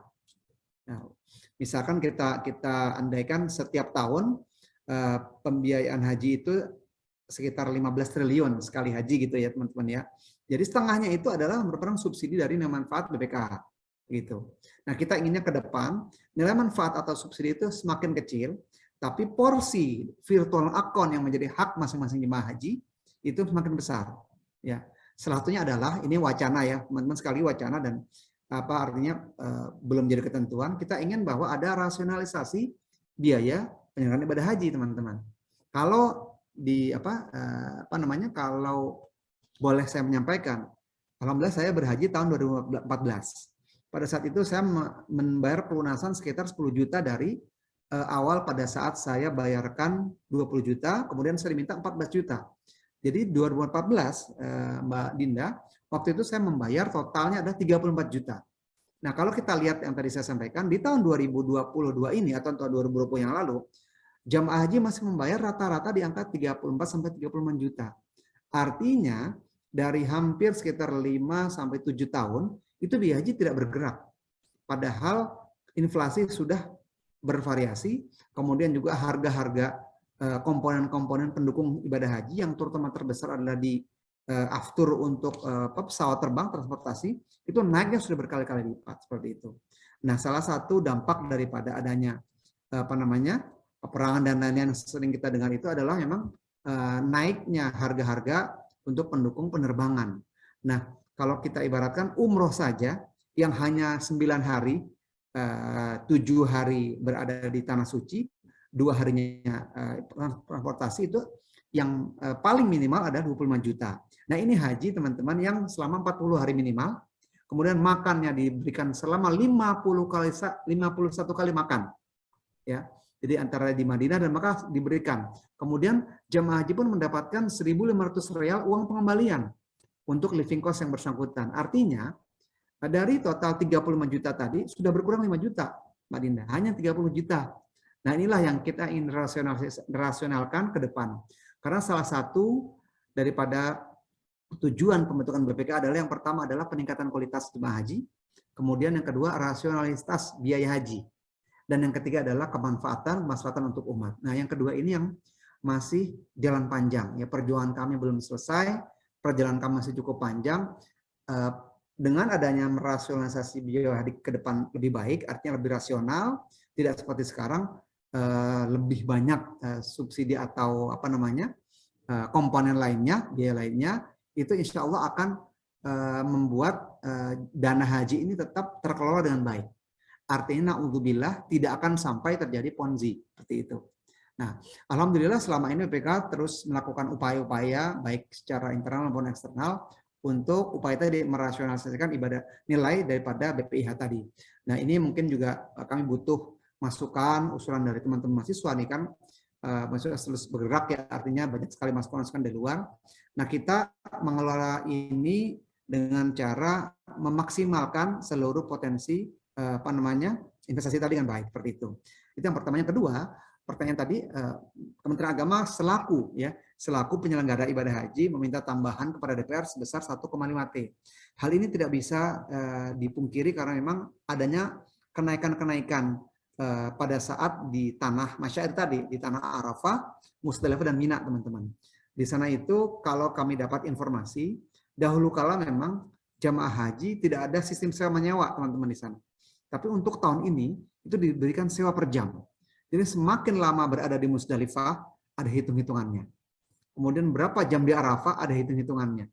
Nah, misalkan kita andaikan setiap tahun pembiayaan haji itu sekitar 15 triliun sekali haji gitu ya teman-teman ya. Jadi setengahnya itu adalah merupakan subsidi dari nilai manfaat BPKH gitu. Nah, kita inginnya ke depan nilai manfaat atau subsidi itu semakin kecil, tapi porsi virtual account yang menjadi hak masing-masing jemaah haji itu semakin besar. Ya, salah satunya adalah ini wacana ya teman-teman sekali, wacana dan artinya belum jadi ketentuan. Kita ingin bahwa ada rasionalisasi biaya penyelenggaraan ibadah haji teman-teman. Kalau kalau boleh saya menyampaikan, alhamdulillah saya berhaji tahun 2014. Pada saat itu saya membayar pelunasan sekitar 10 juta dari awal pada saat saya bayarkan 20 juta, kemudian saya diminta 14 juta. Jadi 2014, Mbak Dinda, waktu itu saya membayar totalnya ada 34 juta. Nah, kalau kita lihat yang tadi saya sampaikan, di tahun 2022 ini atau tahun 2020 yang lalu, jamaah haji masih membayar rata-rata di angka 34-35 juta. Artinya, dari hampir sekitar 5-7 tahun, itu biaya haji tidak bergerak. Padahal inflasi sudah bervariasi, kemudian juga harga-harga komponen-komponen pendukung ibadah haji yang terutama terbesar adalah di aftur untuk pesawat terbang, transportasi, itu naiknya sudah berkali-kali lipat seperti itu. Nah, salah satu dampak daripada adanya peperangan dan lain-lain yang sering kita dengar itu adalah memang naiknya harga-harga untuk pendukung penerbangan. Nah, kalau kita ibaratkan umroh saja yang hanya 9 hari, 7 hari berada di Tanah Suci, 2 harinya transportasi, itu yang paling minimal ada 25 juta. Nah, ini haji teman-teman yang selama 40 hari minimal, kemudian makannya diberikan selama 51 kali makan. Ya. Jadi antara di Madinah dan Makkah diberikan. Kemudian jamaah haji pun mendapatkan 1.500 real uang pengembalian untuk living cost yang bersangkutan. Artinya dari total 35 juta tadi sudah berkurang 5 juta, Mbak Dinda. Hanya 30 juta. Nah, inilah yang kita ingin rasionalkan ke depan. Karena salah satu daripada tujuan pembentukan BPK adalah yang pertama adalah peningkatan kualitas jemaah haji, kemudian yang kedua rasionalitas biaya haji, dan yang ketiga adalah kemaslahatan untuk umat. Nah, yang kedua ini yang masih jalan panjang. Ya, perjuangan kami belum selesai, perjalanan kami masih cukup panjang. Dengan adanya merasionalisasi biaya haji ke depan lebih baik, artinya lebih rasional, tidak seperti sekarang lebih banyak subsidi atau komponen lainnya, biaya lainnya, itu insya Allah akan membuat dana haji ini tetap terkelola dengan baik. Artinya na'udzubillah tidak akan sampai terjadi ponzi seperti itu. Nah, alhamdulillah selama ini BPK terus melakukan upaya-upaya baik secara internal maupun eksternal untuk upaya tadi merasionalisasikan ibadah nilai daripada BPIH tadi. Nah, ini mungkin juga kami butuh masukan, usulan dari teman-teman mahasiswa nih kan, mahasiswa terus bergerak ya, artinya banyak sekali masukan-masukan dari luar. Nah, kita mengelola ini dengan cara memaksimalkan seluruh potensi investasi tadi dengan baik seperti itu. Itu yang pertama. Yang kedua, pertanyaan tadi, Kementerian Agama selaku penyelenggara ibadah haji meminta tambahan kepada DPR sebesar 1,5T. Hal ini tidak bisa dipungkiri karena memang adanya kenaikan-kenaikan pada saat di tanah masyair tadi, di tanah Arafah, Musdalifah dan Mina, teman-teman. Di sana itu kalau kami dapat informasi, dahulu kala memang jamaah haji tidak ada sistem sewa menyewa, teman-teman di sana. Tapi untuk tahun ini itu diberikan sewa per jam. Jadi semakin lama berada di Musdalifah ada hitung-hitungannya. Kemudian berapa jam di Arafah ada hitung-hitungannya.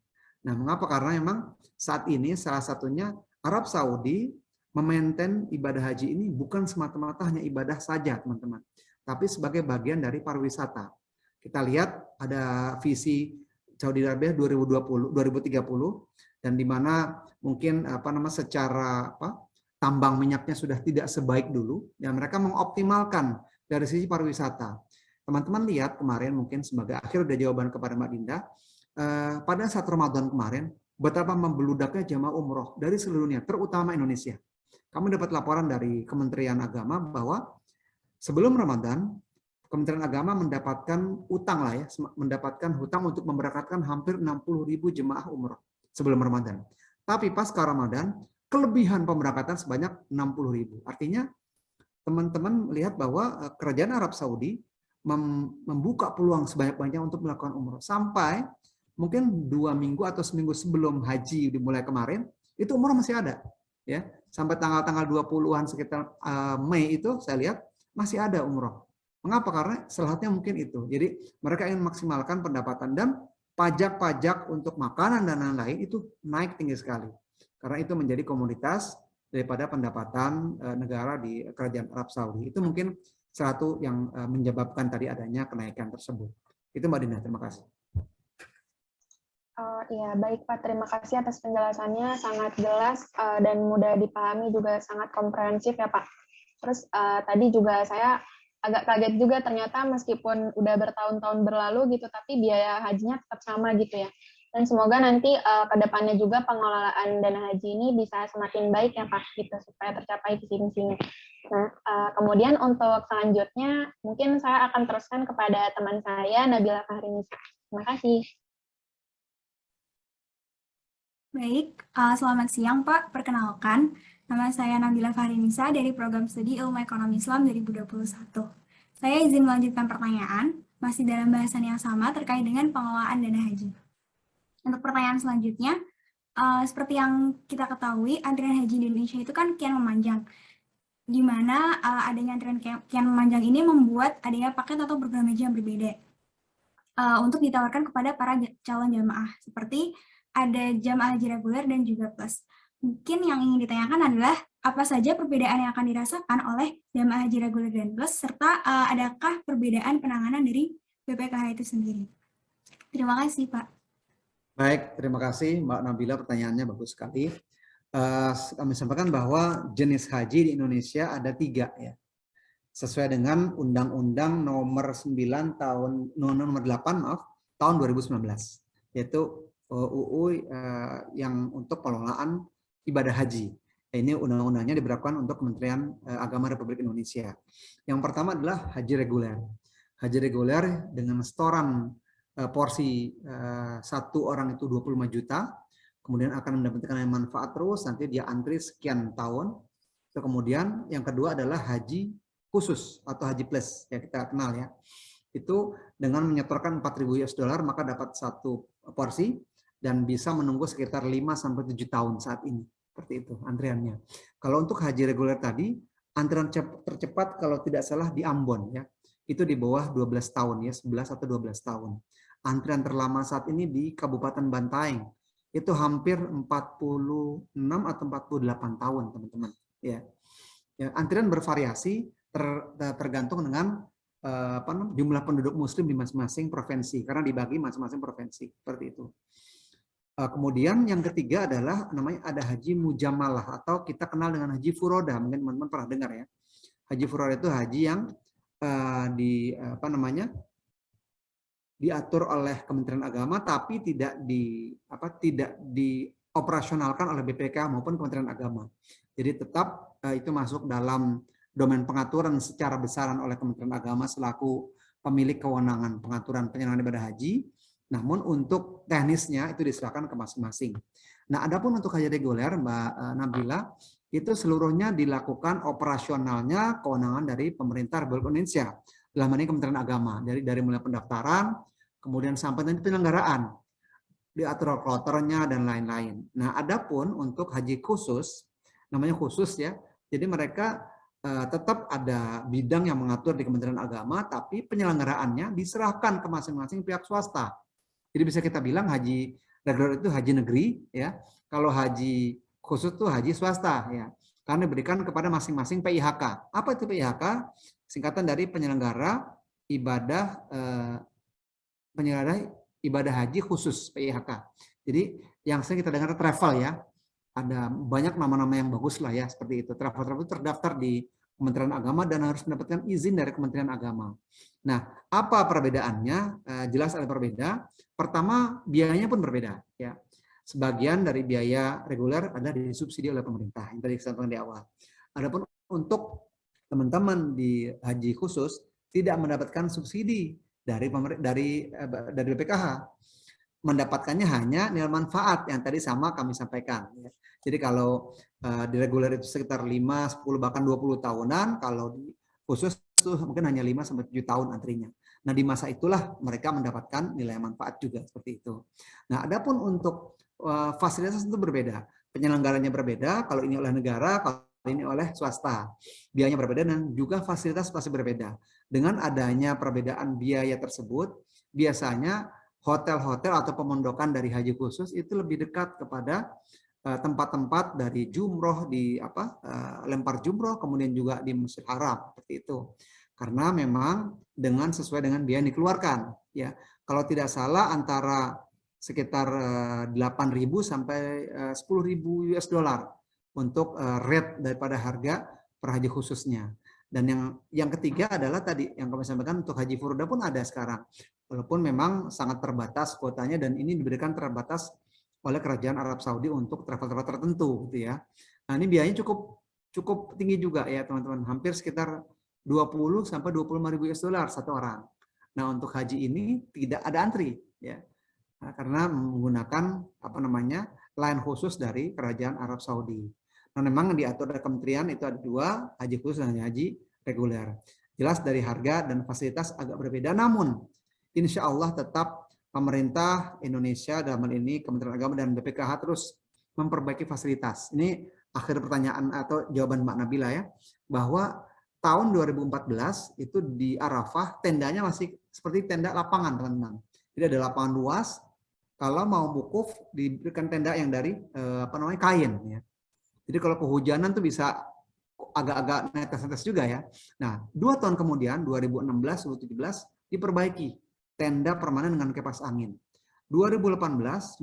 Nah, mengapa? Karena memang saat ini salah satunya Arab Saudi memaintain ibadah haji ini bukan semata-mata hanya ibadah saja, teman-teman, tapi sebagai bagian dari pariwisata. Kita lihat ada visi Saudi Arabia 2030 dan di mana mungkin secara tambang minyaknya sudah tidak sebaik dulu dan mereka mengoptimalkan dari sisi pariwisata. Teman-teman lihat kemarin mungkin sebagai akhir dari jawaban kepada Mbak Dinda, pada saat Ramadan kemarin betapa membeludaknya jamaah umroh dari seluruh dunia, terutama Indonesia. Kami dapat laporan dari Kementerian Agama bahwa sebelum Ramadan, Kementerian Agama mendapatkan hutang untuk memberangkatkan hampir 60.000 jemaah umroh sebelum Ramadan. Tapi pasca Ramadan, kelebihan pemberangkatan sebanyak 60.000. Artinya, teman-teman melihat bahwa kerajaan Arab Saudi membuka peluang sebanyak-banyaknya untuk melakukan umroh. Sampai mungkin 2 minggu atau seminggu sebelum haji dimulai kemarin, itu umroh masih ada. Ya, sampai tanggal 20-an sekitar Mei itu saya lihat masih ada umroh. Mengapa? Karena salah mungkin itu. Jadi mereka ingin maksimalkan pendapatan dan pajak-pajak untuk makanan dan lain-lain itu naik tinggi sekali. Karena itu menjadi komoditas daripada pendapatan negara di kerajaan Arab Saudi. Itu mungkin salah satu yang menyebabkan tadi adanya kenaikan tersebut. Itu Mbak Dina, terima kasih. Iya, baik Pak. Terima kasih atas penjelasannya, sangat jelas dan mudah dipahami, juga sangat komprehensif ya Pak. Terus tadi juga saya agak kaget juga, ternyata meskipun udah bertahun-tahun berlalu gitu, tapi biaya hajinya tetap sama gitu ya. Dan semoga nanti ke depannya juga pengelolaan dana haji ini bisa semakin baik ya Pak, gitu, supaya tercapai visi misinya. Nah, kemudian untuk selanjutnya mungkin saya akan teruskan kepada teman saya, Nabila Fahrinisa. Terima kasih. Baik, selamat siang Pak. Perkenalkan, nama saya Nabila Fahrinisa dari Program Studi Ilmu Ekonomi Islam 2021. Saya izin melanjutkan pertanyaan, masih dalam bahasan yang sama terkait dengan pengelolaan dana haji. Untuk pertanyaan selanjutnya, seperti yang kita ketahui, antrian haji di Indonesia itu kan kian memanjang, di mana adanya antrian kian memanjang ini membuat adanya paket atau program haji yang berbeda untuk ditawarkan kepada para calon jamaah, seperti ada jamaah haji reguler dan juga plus. Mungkin yang ingin ditanyakan adalah apa saja perbedaan yang akan dirasakan oleh jamaah haji reguler dan plus, serta adakah perbedaan penanganan dari BPKH itu sendiri. Terima kasih Pak. Baik, terima kasih Mbak Nabila, pertanyaannya bagus sekali. Kami sampaikan bahwa jenis haji di Indonesia ada 3 ya, sesuai dengan Undang-Undang nomor 9 nomor 8 tahun 2019, yaitu UU yang untuk pengelolaan ibadah haji. Ini undang-undangnya diberlakukan untuk Kementerian Agama Republik Indonesia. Yang pertama adalah haji reguler. Haji reguler dengan setoran porsi satu orang itu 25 juta, kemudian akan mendapatkan manfaat terus, nanti dia antri sekian tahun. Kemudian yang kedua adalah haji khusus atau haji plus, ya kita kenal ya. Itu dengan menyetorkan 4.000 US dollar maka dapat satu porsi dan bisa menunggu sekitar 5-7 tahun saat ini. Seperti itu antriannya. Kalau untuk haji reguler tadi, antrian tercepat kalau tidak salah di Ambon ya. Itu di bawah 12 tahun ya, 11 atau 12 tahun. Antrian terlama saat ini di Kabupaten Bantaeng itu hampir 46 atau 48 tahun, teman-teman. Ya. Ya, antrian bervariasi tergantung dengan jumlah penduduk muslim di masing-masing provinsi, karena dibagi masing-masing provinsi, seperti itu. Kemudian yang ketiga adalah namanya ada haji mujamalah atau kita kenal dengan haji furoda, mungkin teman-teman pernah dengar ya. Haji furoda itu haji yang diatur oleh Kementerian Agama tapi tidak dioperasionalkan oleh BPK maupun Kementerian Agama. Jadi tetap itu masuk dalam domain pengaturan secara besaran oleh Kementerian Agama selaku pemilik kewenangan pengaturan penyelenggaraan ibadah haji. Namun untuk teknisnya itu diserahkan ke masing-masing. Nah, adapun untuk haji reguler, Mbak Nabila, itu seluruhnya dilakukan operasionalnya kewenangan dari pemerintah Republik Indonesia. Dalam ini Kementerian Agama, dari mulai pendaftaran, kemudian sampai nanti penyelenggaraan, diatur kloternya dan lain-lain. Nah, adapun untuk haji khusus, namanya khusus ya, jadi mereka tetap ada bidang yang mengatur di Kementerian Agama, tapi penyelenggaraannya diserahkan ke masing-masing pihak swasta. Jadi bisa kita bilang haji reguler itu haji negeri, ya. Kalau haji khusus itu haji swasta, ya. Karena diberikan kepada masing-masing PIHK. Apa itu PIHK? Singkatan dari penyelenggara ibadah haji khusus PIHK. Jadi yang sering kita dengar travel ya. Ada banyak nama-nama yang bagus lah ya seperti itu. Travel itu terdaftar di Kementerian Agama dan harus mendapatkan izin dari Kementerian Agama. Nah, apa perbedaannya? Jelas ada berbeda. Pertama, biayanya pun berbeda. Ya, sebagian dari biaya reguler ada disubsidi oleh pemerintah. Yang tadi saya sampaikan di awal. Adapun untuk teman-teman di haji khusus tidak mendapatkan subsidi dari BPKH. Mendapatkannya hanya nilai manfaat yang tadi sama kami sampaikan. Ya. Jadi kalau di reguler itu sekitar 5, 10, bahkan 20 tahunan, kalau di khusus itu mungkin hanya 5-7 tahun antrinya. Nah di masa itulah mereka mendapatkan nilai manfaat juga seperti itu. Nah adapun untuk fasilitas itu berbeda. Penyelenggaranya berbeda, kalau ini oleh negara, kalau ini oleh swasta. Biayanya berbeda dan juga fasilitas pasti berbeda. Dengan adanya perbedaan biaya tersebut, biasanya hotel-hotel atau pemondokan dari haji khusus itu lebih dekat kepada tempat-tempat dari jumroh di lempar jumroh, kemudian juga di Masjid Haram seperti itu. Karena memang dengan sesuai dengan biaya yang dikeluarkan, ya. Kalau tidak salah antara sekitar 8.000 sampai 10.000 US dollar untuk rate daripada harga per haji khususnya. Dan yang ketiga adalah tadi yang kami sampaikan, untuk haji furuda pun ada sekarang. Walaupun memang sangat terbatas kuotanya, dan ini diberikan terbatas oleh Kerajaan Arab Saudi untuk travel-travel tertentu gitu ya. Nah, ini biayanya cukup tinggi juga ya teman-teman, hampir sekitar 20 sampai 25.000 US dollar satu orang. Nah, untuk haji ini tidak ada antri ya. Nah, karena menggunakan line khusus dari Kerajaan Arab Saudi. Nah, memang diatur oleh kementerian itu ada 2, haji khusus dan haji reguler. Jelas dari harga dan fasilitas agak berbeda, namun insya Allah tetap pemerintah Indonesia dalam hal ini Kementerian Agama dan BPKH terus memperbaiki fasilitas. Ini akhir pertanyaan atau jawaban Mbak Nabila ya, bahwa tahun 2014 itu di Arafah tendanya masih seperti tenda lapangan teman-teman. Jadi ada lapangan luas. Kalau mau wukuf diberikan tenda yang dari kain ya. Jadi kalau kehujanan tuh bisa agak-agak netes-netes juga ya. Nah, 2 tahun kemudian 2016-2017 diperbaiki tenda permanen dengan kipas angin. 2018-19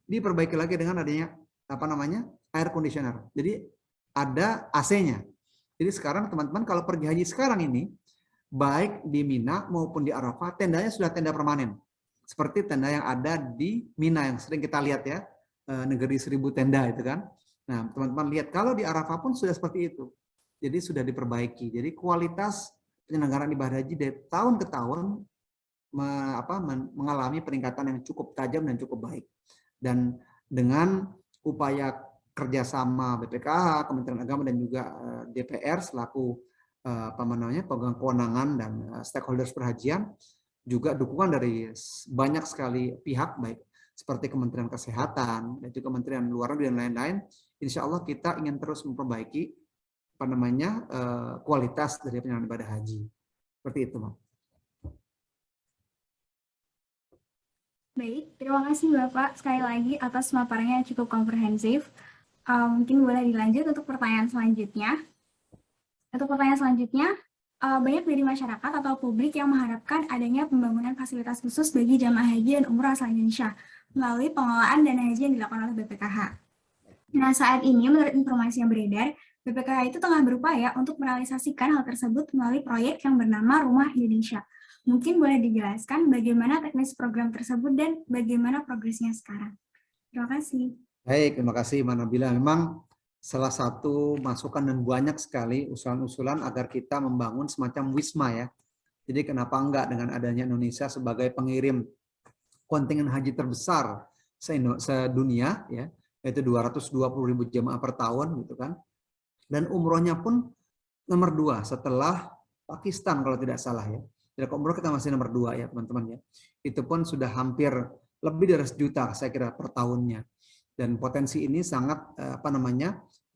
diperbaiki lagi dengan adanya air conditioner. Jadi ada AC-nya. Jadi sekarang teman-teman kalau pergi haji sekarang ini, baik di Mina maupun di Arafah, tendanya sudah tenda permanen. Seperti tenda yang ada di Mina yang sering kita lihat ya, negeri 1000 tenda itu kan. Nah, teman-teman lihat kalau di Arafah pun sudah seperti itu. Jadi sudah diperbaiki. Jadi kualitas penyelenggaraan ibadah haji dari tahun ke tahun mengalami peningkatan yang cukup tajam dan cukup baik. Dan dengan upaya kerjasama BPKH, Kementerian Agama dan juga DPR selaku pemegang kewenangan dan stakeholders perhajian, juga dukungan dari banyak sekali pihak, baik seperti Kementerian Kesehatan dan juga Kementerian Luar Negeri dan lain-lain. Insya Allah kita ingin terus memperbaiki kualitas dari penyelenggaraan ibadah haji. Seperti itu, Mbak. Baik, terima kasih Bapak sekali lagi atas paparannya yang cukup komprehensif. Mungkin boleh dilanjut untuk pertanyaan selanjutnya. Untuk pertanyaan selanjutnya, banyak dari masyarakat atau publik yang mengharapkan adanya pembangunan fasilitas khusus bagi jamaah haji dan umrah asal Indonesia melalui pengelolaan dana haji yang dilakukan oleh BPKH. Nah, saat ini menurut informasi yang beredar, BPKH itu tengah berupaya untuk merealisasikan hal tersebut melalui proyek yang bernama Rumah Indonesia. Mungkin boleh dijelaskan bagaimana teknis program tersebut dan bagaimana progresnya sekarang. Terima kasih. Baik, terima kasih Mbak Nabila. Memang salah satu masukan dan banyak sekali usulan-usulan agar kita membangun semacam wisma ya. Jadi kenapa enggak dengan adanya Indonesia sebagai pengirim kontingen haji terbesar sedunia ya, yaitu 220.000 jemaah per tahun gitu kan. Dan umrohnya pun nomor 2 setelah Pakistan kalau tidak salah ya. Jadi umroh kita masih nomor 2 ya teman-teman ya. Itu pun sudah hampir lebih dari 1 juta saya kira per tahunnya. Dan potensi ini sangat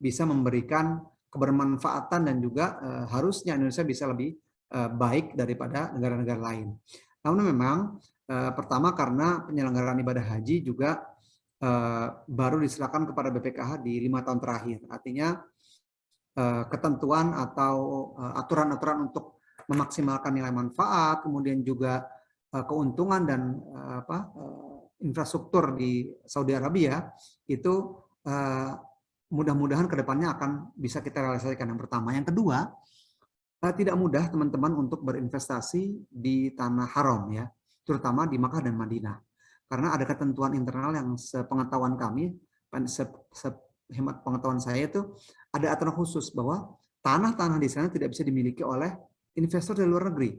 bisa memberikan kebermanfaatan dan juga harusnya Indonesia bisa lebih baik daripada negara-negara lain. Namun memang pertama karena penyelenggaraan ibadah haji juga baru diserahkan kepada BPKH di 5 tahun terakhir. Artinya ketentuan atau aturan-aturan untuk memaksimalkan nilai manfaat, kemudian juga keuntungan dan infrastruktur di Saudi Arabia itu mudah-mudahan ke depannya akan bisa kita realisasikan. Yang pertama. Yang kedua, tidak mudah teman-teman untuk berinvestasi di tanah haram ya, terutama di Makkah dan Madinah. Karena ada ketentuan internal yang sepengetahuan kami, sehemat pengetahuan saya itu ada aturan khusus bahwa tanah-tanah di sana tidak bisa dimiliki oleh investor dari luar negeri,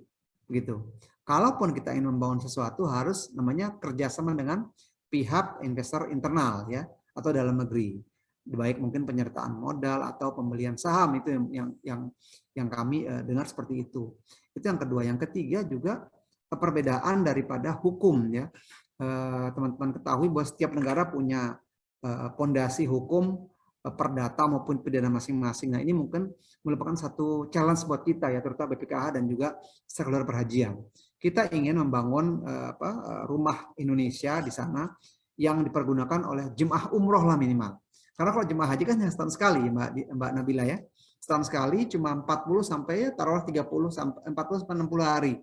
begitu. Kalaupun kita ingin membangun sesuatu harus namanya kerjasama dengan pihak investor internal ya atau dalam negeri, baik mungkin penyertaan modal atau pembelian saham itu yang kami dengar seperti itu. Itu yang kedua. Yang ketiga juga perbedaan daripada hukum ya. Teman-teman ketahui bahwa setiap negara punya pondasi hukum perdata maupun pidana masing-masing. Nah, ini mungkin merupakan satu challenge buat kita ya, terutama BPKH dan juga stakeholder perhajian. Kita ingin membangun rumah Indonesia di sana yang dipergunakan oleh jemaah umroh lah minimal. Karena kalau jemaah haji kan hanya setahun sekali, Mbak Nabila ya. Setahun sekali cuma 40 sampai taruhlah 30 sampai 40 sampai 60 hari.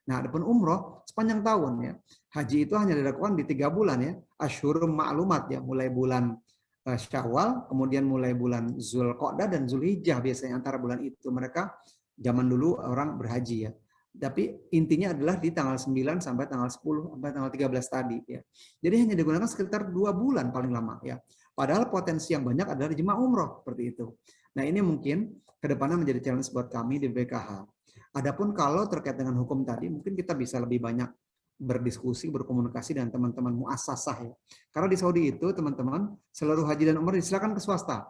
Nah, adapun umroh sepanjang tahun ya. Haji itu hanya dilakukan di 3 bulan ya. Asyhurum ma'lumat ya, mulai bulan Syawal, kemudian mulai bulan Zulqa'dah dan Zulhijjah biasanya antara bulan itu mereka zaman dulu orang berhaji ya. Tapi intinya adalah di tanggal 9 sampai tanggal 10 sampai tanggal 13 tadi ya. Jadi hanya digunakan sekitar 2 bulan paling lama ya. Padahal potensi yang banyak adalah jemaah umroh seperti itu. Nah, ini mungkin ke depannya menjadi challenge buat kami di BPKH. Adapun kalau terkait dengan hukum tadi, mungkin kita bisa lebih banyak berdiskusi, berkomunikasi dengan teman-teman muassasah ya. Karena di Saudi itu teman-teman seluruh haji dan umrah disilakan ke swasta.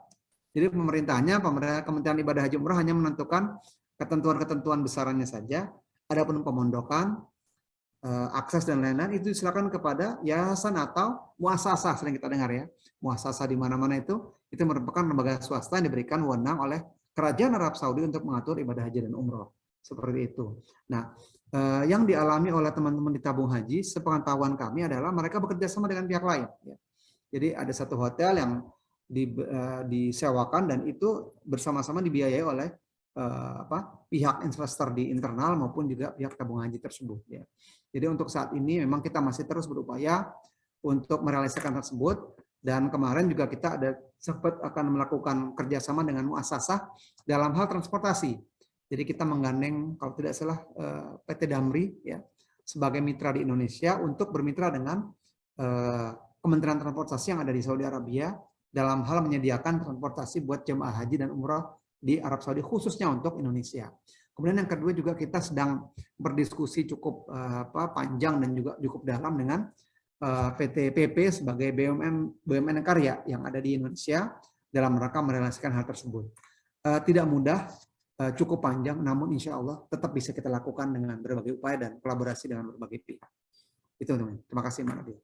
Jadi pemerintahnya, Kementerian Ibadah Haji Umrah hanya menentukan ketentuan-ketentuan besarannya saja. Adapun pemondokan, akses dan lain-lain itu disilakan kepada yayasan atau muassasah, sering kita dengar ya. Muassasah di mana-mana itu merupakan lembaga swasta yang diberikan wewenang oleh Kerajaan Arab Saudi untuk mengatur ibadah haji dan umroh. Seperti itu. Nah, yang dialami oleh teman-teman di tabung haji, sepengetahuan kami adalah mereka bekerja sama dengan pihak lain. Ya. Jadi ada satu hotel yang disewakan dan itu bersama-sama dibiayai oleh pihak investor di internal maupun juga pihak tabung haji tersebut. Ya. Jadi untuk saat ini memang kita masih terus berupaya untuk merealisasikan tersebut dan kemarin juga kita ada sempat akan melakukan kerjasama dengan muassasah dalam hal transportasi. Jadi kita menggandeng kalau tidak salah PT Damri ya sebagai mitra di Indonesia untuk bermitra dengan Kementerian Transportasi yang ada di Saudi Arabia dalam hal menyediakan transportasi buat jemaah haji dan umroh di Arab Saudi khususnya untuk Indonesia. Kemudian yang kedua juga kita sedang berdiskusi cukup panjang dan juga cukup dalam dengan PT PP sebagai BUMN karya yang ada di Indonesia dalam rangka merealisasikan hal tersebut. Tidak mudah, cukup panjang, namun insya Allah tetap bisa kita lakukan dengan berbagai upaya dan kolaborasi dengan berbagai pihak. Itu teman-teman. Terima kasih Mbak Nabil.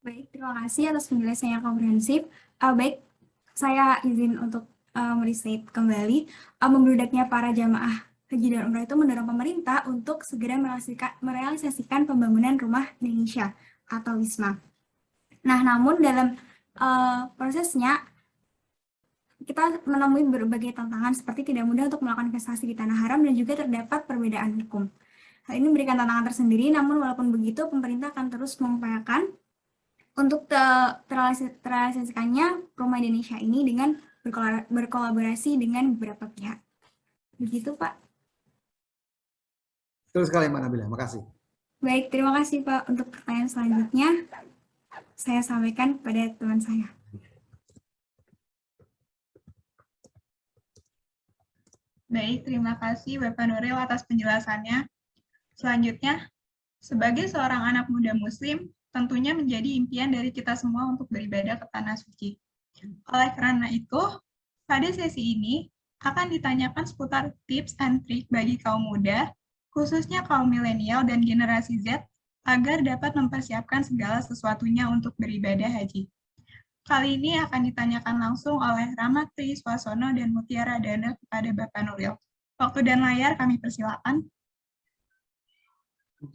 Baik, terima kasih atas penjelasan yang komprehensif. Baik, saya izin untuk merestate kembali. Membludaknya para jamaah haji dan umrah itu mendorong pemerintah untuk segera merealisasikan pembangunan rumah Indonesia atau Wisma. Nah, namun dalam prosesnya kita menemui berbagai tantangan seperti tidak mudah untuk melakukan investasi di tanah haram dan juga terdapat perbedaan hukum. Hal ini memberikan tantangan tersendiri, namun walaupun begitu pemerintah akan terus mengupayakan untuk terrealisasikannya rumah Indonesia ini dengan berkolaborasi dengan beberapa pihak. Begitu Pak. Betul sekali Mbak Nabila, makasih. Baik, terima kasih Pak. Untuk pertanyaan selanjutnya, saya sampaikan pada teman saya. Baik, terima kasih Bapak Nuril atas penjelasannya. Selanjutnya, sebagai seorang anak muda Muslim, tentunya menjadi impian dari kita semua untuk beribadah ke Tanah Suci. Oleh karena itu, pada sesi ini akan ditanyakan seputar tips and trik bagi kaum muda, khususnya kaum milenial dan generasi Z, agar dapat mempersiapkan segala sesuatunya untuk beribadah haji. Kali ini akan ditanyakan langsung oleh Rahmat Triswasono dan Mutiara Dana kepada Bapak Nuril. Waktu dan layar kami persilakan.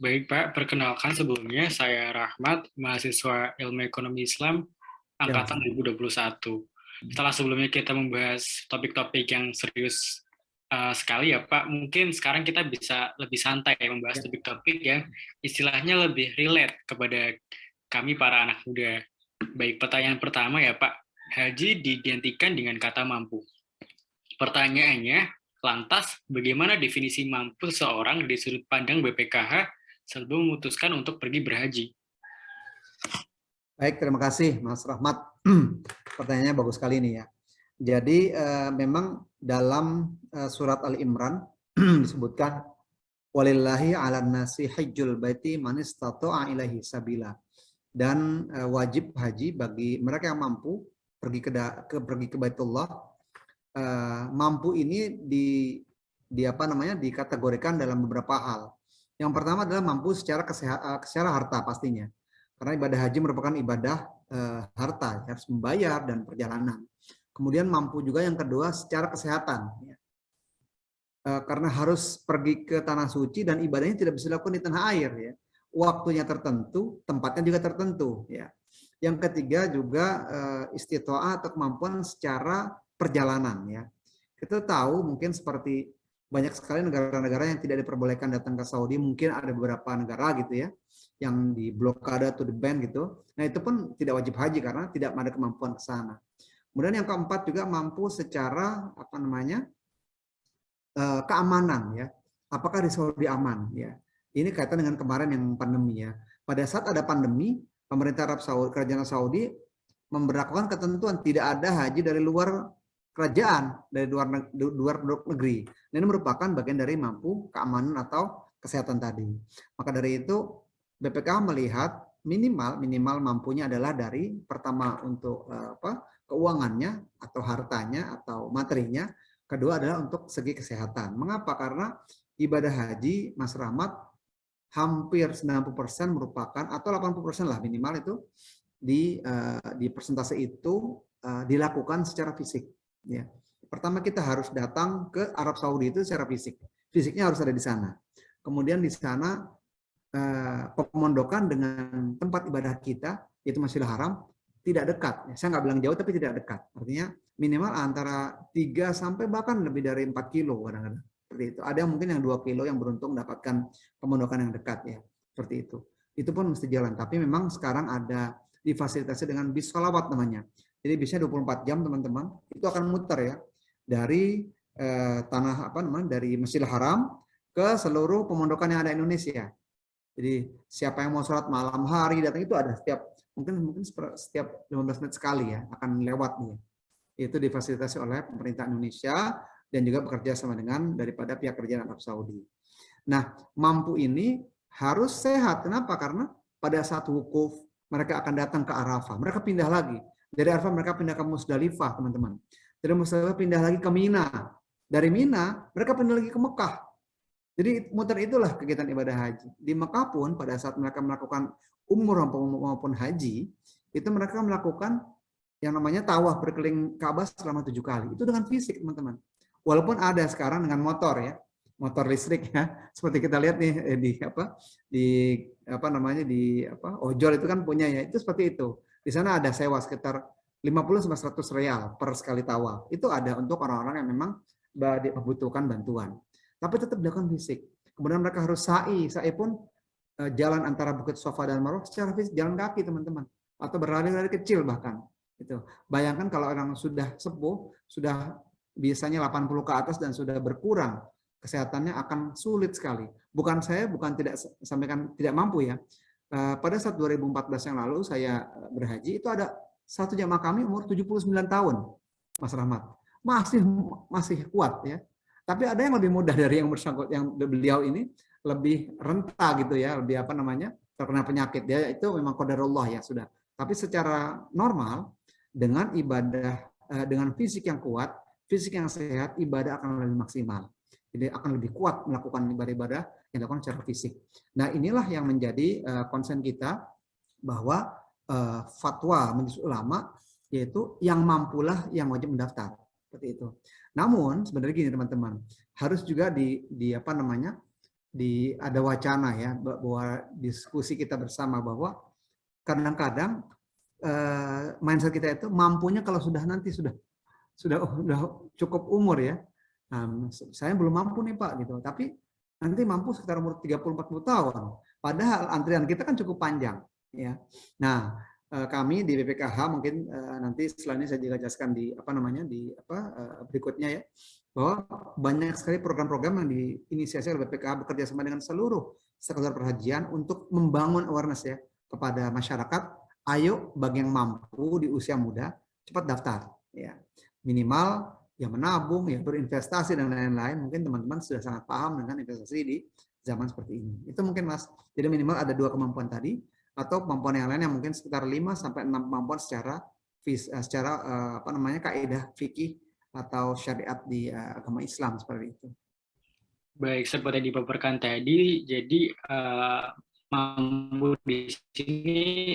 Baik Pak, perkenalkan sebelumnya saya Rahmat, mahasiswa Ilmu Ekonomi Islam Angkatan 2021. Setelah sebelumnya kita membahas topik-topik yang serius sekali ya Pak, mungkin sekarang kita bisa lebih santai membahas topik-topik yang istilahnya lebih relate kepada kami para anak muda. Baik, pertanyaan pertama ya Pak, haji diidentikan dengan kata mampu. Pertanyaannya, lantas bagaimana definisi mampu seseorang di sudut pandang BPKH sebelum memutuskan untuk pergi berhaji? Baik, terima kasih Mas Rahmat. Pertanyaannya bagus sekali ini ya. Jadi memang dalam surat Al-Imran disebutkan walillahi 'alan nasi hajjul baiti man istata'a ilaihi sabila. Dan wajib haji bagi mereka yang mampu pergi ke Baitullah. Mampu ini dikategorikan dalam beberapa hal. Yang pertama adalah mampu secara harta pastinya. Karena ibadah haji merupakan ibadah harta, harus membayar dan perjalanan. Kemudian mampu juga yang kedua secara kesehatan. Karena harus pergi ke tanah suci dan ibadahnya tidak bisa dilakukan di tanah air ya. waktunya tertentu, tempatnya juga tertentu. Ya. Yang ketiga juga istitoah atau kemampuan secara perjalanan. Ya. Kita tahu mungkin seperti banyak sekali negara-negara yang tidak diperbolehkan datang ke Saudi, mungkin ada beberapa negara gitu ya, yang di blokade atau di ban gitu. Nah itu pun tidak wajib haji karena tidak ada kemampuan ke sana. Kemudian yang keempat juga mampu secara apa namanya keamanan ya. Apakah di Saudi aman ya? Ini kaitan dengan kemarin yang pandemi ya. Pada saat ada pandemi, pemerintah Arab Saudi, kerajaan Saudi memberlakukan ketentuan tidak ada haji dari luar kerajaan, dari luar negeri. Ini merupakan bagian dari mampu keamanan atau kesehatan tadi. Maka dari itu BPKH melihat minimal mampunya adalah dari pertama untuk keuangannya atau hartanya atau materinya, kedua adalah untuk segi kesehatan. Mengapa? Karena ibadah haji, Mas Rahmat, hampir 90% merupakan atau 80% lah minimal itu di persentase itu dilakukan secara fisik. Ya. Pertama kita harus datang ke Arab Saudi itu secara fisik. Fisiknya harus ada di sana. Kemudian di sana pemondokan dengan tempat ibadah kita, yaitu Masjidil Haram, tidak dekat. Saya nggak bilang jauh, tapi tidak dekat. Artinya minimal antara 3 sampai bahkan lebih dari 4 kilo kadang-kadang. Seperti itu. Ada yang mungkin yang 2 kilo yang beruntung mendapatkan pemondokan yang dekat ya. Seperti itu. Itu pun mesti jalan. Tapi memang sekarang ada difasilitasi dengan bis sholawat namanya. Jadi bisnya 24 jam teman-teman. Itu akan muter ya. Dari tanah apa namanya, dari Masjidil Haram ke seluruh pemondokan yang ada di Indonesia. Jadi siapa yang mau sholat malam hari datang itu ada mungkin setiap 15 menit sekali ya akan lewat nih. Itu difasilitasi oleh pemerintah Indonesia dan juga bekerja sama dengan daripada pihak kerajaan Arab Saudi. Nah, mampu ini harus sehat. Kenapa? Karena pada saat wukuf mereka akan datang ke Arafah. Mereka pindah lagi. Dari Arafah mereka pindah ke Musdalifah, teman-teman. Dari Musdalifah pindah lagi ke Mina. Dari Mina mereka pindah lagi ke Mekah. Jadi muter itulah kegiatan ibadah haji. Di Mekah pun pada saat mereka melakukan umroh maupun haji, itu mereka melakukan yang namanya tawaf berkeliling Ka'bah selama 7 kali. Itu dengan fisik, teman-teman. Walaupun ada sekarang dengan motor ya, motor listrik ya, seperti kita lihat nih di ojol itu kan punya ya, itu seperti itu. Di sana ada sewa sekitar 50-100 real per sekali tawaf. Itu ada untuk orang-orang yang memang membutuhkan bantuan. Tapi tetap dilakukan fisik. Kemudian mereka harus sa'i pun jalan antara Bukit Safa dan Marwah secara fisik, jalan kaki teman-teman, atau berlari-lari kecil bahkan. Itu. Bayangkan kalau orang sudah sepuh, sudah biasanya 80 ke atas dan sudah berkurang, kesehatannya akan sulit sekali. Bukan tidak sampaikan tidak mampu ya. Pada saat 2014 yang lalu saya berhaji, itu ada satu jamaah kami umur 79 tahun, Mas Rahmat. Masih kuat ya. Tapi ada yang lebih mudah dari yang bersangkut, yang beliau ini lebih renta gitu ya, lebih terkena penyakit. Dia itu memang qadarullah ya sudah. Tapi secara normal dengan ibadah dengan fisik yang kuat, fisik yang sehat, ibadah akan lebih maksimal. Jadi akan lebih kuat melakukan ibadah yang dilakukan secara fisik. Nah, inilah yang menjadi konsen kita bahwa fatwa majelis ulama yaitu yang mampulah yang wajib mendaftar. Seperti itu. Namun sebenarnya gini teman-teman, harus juga ada wacana ya bahwa diskusi kita bersama bahwa kadang-kadang mindset kita itu mampunya kalau sudah cukup umur ya. Nah, saya belum mampu nih Pak gitu. Tapi nanti mampu sekitar umur 30-40 tahun. Padahal antrian kita kan cukup panjang ya. Nah, kami di BPKH mungkin nanti setelah ini saya juga jelaskan berikutnya ya, bahwa banyak sekali program-program yang diinisiasi oleh BPKH bekerja sama dengan seluruh stakeholder perhajian untuk membangun awareness ya kepada masyarakat. Ayo bagi yang mampu di usia muda cepat daftar ya, minimal ya menabung ya berinvestasi dan lain-lain. Mungkin teman-teman sudah sangat paham dengan investasi di zaman seperti ini. Itu mungkin Mas. Jadi minimal ada 2 kemampuan tadi, atau kemampuan yang lain yang mungkin sekitar 5-6 kemampuan secara kaidah fikih atau syariat di agama Islam seperti itu. Baik, seperti dipaparkan tadi, jadi mampu di sini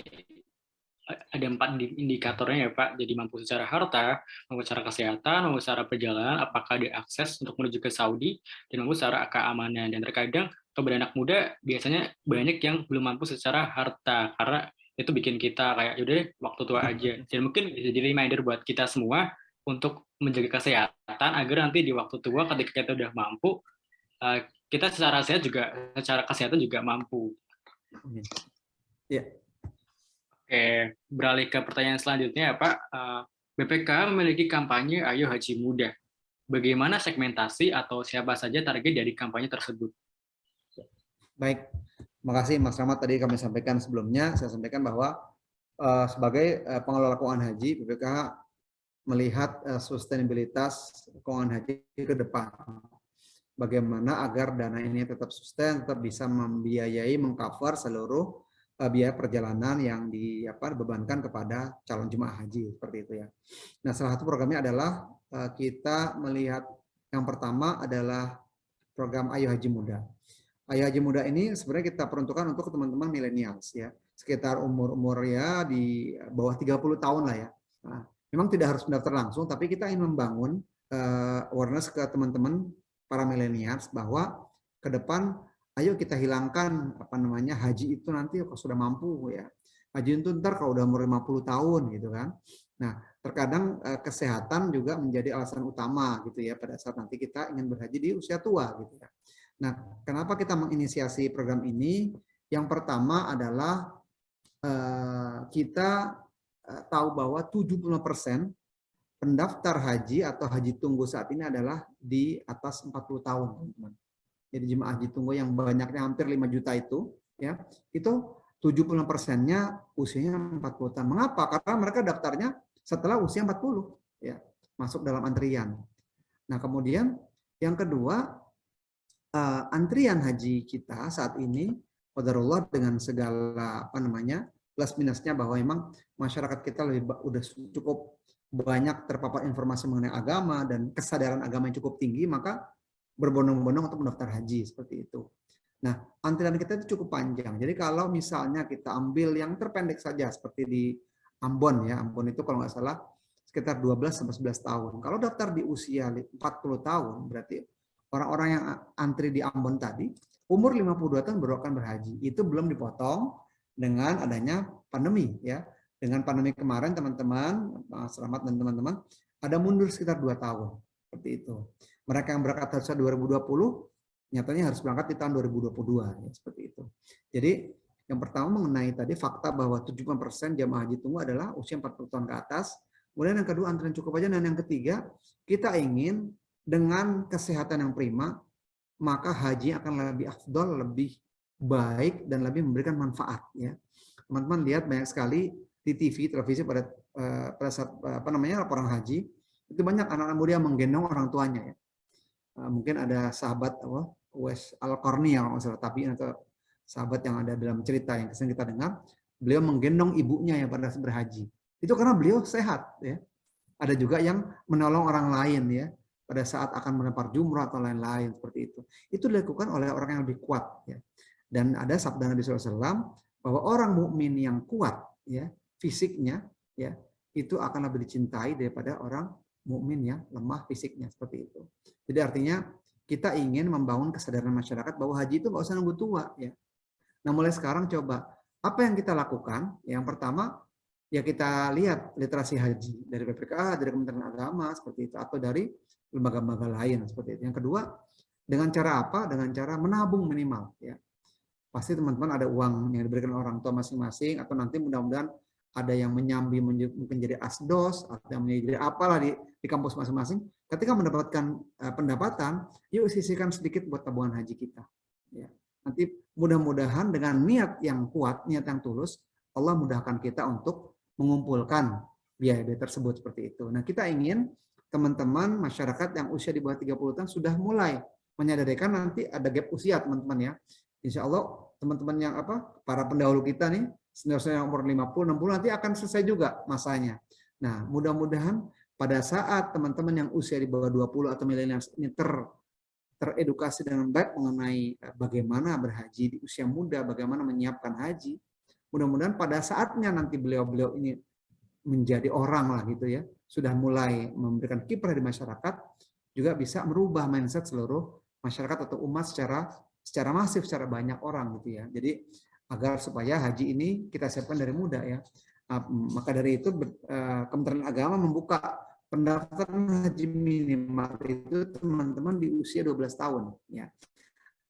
ada 4 indikatornya ya Pak. Jadi mampu secara harta, mampu secara kesehatan, mampu secara perjalanan, apakah ada akses untuk menuju ke Saudi, dan mampu secara keamanan. Dan terkadang kepada anak muda biasanya banyak yang belum mampu secara harta, karena itu bikin kita kayak yaudah waktu tua aja. Dan mungkin bisa jadi reminder buat kita semua untuk menjaga kesehatan agar nanti di waktu tua ketika kita udah mampu, kita secara sehat juga, secara kesehatan juga mampu. Ya. Oke, beralih ke pertanyaan selanjutnya ya Pak. BPK memiliki kampanye Ayo Haji Muda. Bagaimana segmentasi atau siapa saja target dari kampanye tersebut? Baik, terima kasih Mas Rahmat. Tadi kami sampaikan sebelumnya, saya sampaikan bahwa sebagai pengelola keuangan haji, BPK melihat sustainabilitas keuangan haji ke depan. Bagaimana agar dana ini tetap sustain, tetap bisa membiayai, mengcover seluruh biaya perjalanan yang dibebankan kepada calon jemaah haji, seperti itu ya. Nah, salah satu programnya adalah kita melihat yang pertama adalah program Ayo Haji Muda. Ayo Haji Muda ini sebenarnya kita peruntukkan untuk teman-teman milenials ya, sekitar umur ya di bawah 30 tahun lah ya. Nah, memang tidak harus mendaftar langsung, tapi kita ingin membangun awareness ke teman-teman para milenials bahwa ke depan ayo kita hilangkan haji itu nanti kalau sudah mampu ya. Haji itu ntar kalau udah umur 50 tahun gitu kan. Nah, terkadang kesehatan juga menjadi alasan utama gitu ya pada saat nanti kita ingin berhaji di usia tua gitu ya. Nah, kenapa kita menginisiasi program ini? Yang pertama adalah kita tahu bahwa 75% pendaftar haji atau haji tunggu saat ini adalah di atas 40 tahun, teman-teman. Jadi jemaah haji tunggu yang banyaknya hampir 5 juta itu, ya, itu 70%-nya usianya 40 tahun. Mengapa? Karena mereka daftarnya setelah usia 40, ya, masuk dalam antrian. Nah, kemudian yang kedua, antrian haji kita saat ini, qadarullah dengan segala plus minusnya bahwa memang masyarakat kita udah cukup banyak terpapar informasi mengenai agama dan kesadaran agama yang cukup tinggi, maka berbondong-bondong untuk mendaftar haji seperti itu. Nah, antrian kita itu cukup panjang. Jadi kalau misalnya kita ambil yang terpendek saja seperti di Ambon ya, Ambon itu kalau nggak salah sekitar 12-11 tahun. Kalau daftar di usia 40 tahun, berarti orang-orang yang antri di Ambon tadi umur 52 tahun baru akan berhaji. Itu belum dipotong dengan adanya pandemi ya. Dengan pandemi kemarin teman-teman, Mas Rahmat dan teman-teman, ada mundur sekitar 2 tahun. Seperti itu. Mereka yang berangkat harusnya 2020, nyatanya harus berangkat di tahun 2022. Ya, seperti itu. Jadi yang pertama mengenai tadi fakta bahwa 70% jamaah haji tunggu adalah usia 40 tahun ke atas. Kemudian yang kedua antrian cukup aja. Dan yang ketiga, kita ingin dengan kesehatan yang prima, maka haji akan lebih afdol, lebih baik, dan lebih memberikan manfaat. Ya. Teman-teman lihat banyak sekali di TV, televisi pada saat laporan haji, itu banyak anak-anak muda yang menggendong orang tuanya. Ya. Mungkin ada sahabat Uwais Al-Qarni yang tapi atau sahabat yang ada dalam cerita yang sering kita dengar, beliau menggendong ibunya yang pada berhaji. Itu karena beliau sehat. Ya. Ada juga yang menolong orang lain ya pada saat akan melempar jumrah atau lain-lain seperti itu. Itu dilakukan oleh orang yang lebih kuat. Ya. Dan ada sabda Nabi SAW bahwa orang mukmin yang kuat ya fisiknya ya itu akan lebih dicintai daripada orang mukmin yang lemah fisiknya seperti itu. Jadi artinya kita ingin membangun kesadaran masyarakat bahwa haji itu nggak usah nunggu tua ya. Nah mulai sekarang coba apa yang kita lakukan? Yang pertama ya kita lihat literasi haji dari BPK, dari Kementerian Agama seperti itu atau dari lembaga-lembaga lain seperti itu. Yang kedua dengan cara apa? Dengan cara menabung minimal ya. Pasti teman-teman ada uang yang diberikan orang tua masing-masing atau nanti mudah-mudahan ada yang menyambi mungkin jadi asdos atau yang menjadi apalah di kampus masing-masing. Ketika mendapatkan pendapatan, yuk sisihkan sedikit buat tabungan haji kita. Ya. Nanti mudah-mudahan dengan niat yang kuat, niat yang tulus, Allah mudahkan kita untuk mengumpulkan biaya tersebut seperti itu. Nah kita ingin teman-teman masyarakat yang usia di bawah 30 tahun sudah mulai menyadarikan nanti ada gap usia teman-teman ya. Insya Allah teman-teman yang para pendahulu kita nih, senior-senior yang umur 50, 60 nanti akan selesai juga masanya. Nah, mudah-mudahan pada saat teman-teman yang usia di bawah 20 atau milenial ini teredukasi dengan baik mengenai bagaimana berhaji di usia muda, bagaimana menyiapkan haji, mudah-mudahan pada saatnya nanti beliau-beliau ini menjadi orang lah gitu ya, sudah mulai memberikan kiprah di masyarakat, juga bisa merubah mindset seluruh masyarakat atau umat secara masif, secara banyak orang gitu ya. Jadi agar supaya haji ini kita siapkan dari muda ya. Maka dari itu Kementerian Agama membuka pendaftaran haji minimal itu teman-teman di usia 12 tahun ya.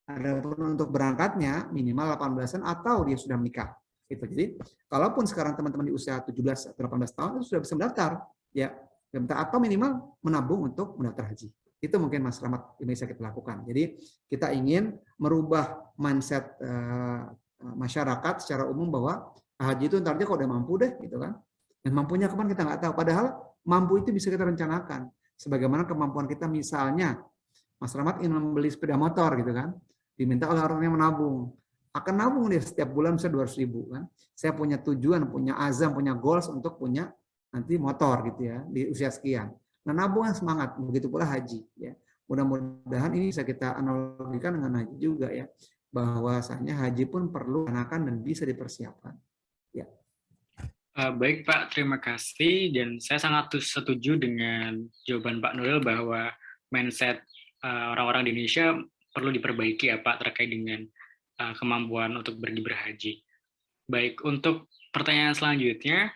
Adapun untuk berangkatnya minimal 18-an atau dia sudah menikah. Gitu. Jadi, kalaupun sekarang teman-teman di usia 17 atau 18 tahun itu sudah bisa mendaftar, ya, atau minimal menabung untuk mendaftar haji. Itu mungkin Mas Rahmat yang bisa kita lakukan. Jadi, kita ingin merubah mindset masyarakat secara umum bahwa haji itu ntar aja kalau udah mampu deh, gitu kan. Dan mampunya kapan kita nggak tahu. Padahal mampu itu bisa kita rencanakan. Sebagaimana kemampuan kita misalnya, Mas Rahmat ingin membeli sepeda motor, gitu kan. Diminta oleh orang yang menabung. Akan nabung dia setiap bulan bisa 200.000 kan. Saya punya tujuan, punya azam, punya goals untuk punya nanti motor gitu ya di usia sekian. Nah, nabung yang semangat, begitu pula haji ya. Mudah-mudahan ini bisa kita analogikan dengan haji juga ya. Bahwasanya haji pun perlu direncanakan dan bisa dipersiapkan. Ya. Baik Pak, terima kasih dan saya sangat setuju dengan jawaban Pak Nuril bahwa mindset orang-orang di Indonesia perlu diperbaiki ya Pak terkait dengan kemampuan untuk pergi berhaji. Baik, untuk pertanyaan selanjutnya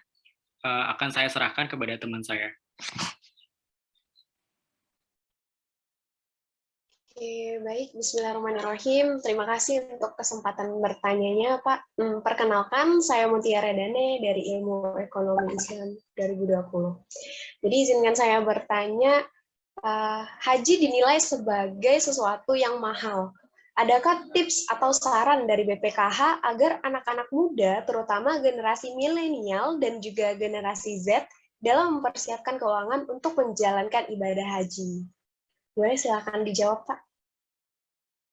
akan saya serahkan kepada teman saya. Oke, baik. Bismillahirrahmanirrahim. Terima kasih untuk kesempatan bertanyanya, Pak. Perkenalkan, saya Mutiara Dane dari Ilmu Ekonomi Islam 2020. Jadi izinkan saya bertanya, haji dinilai sebagai sesuatu yang mahal. Adakah tips atau saran dari BPKH agar anak-anak muda, terutama generasi milenial dan juga generasi Z, dalam mempersiapkan keuangan untuk menjalankan ibadah haji? Boleh silakan dijawab, Pak.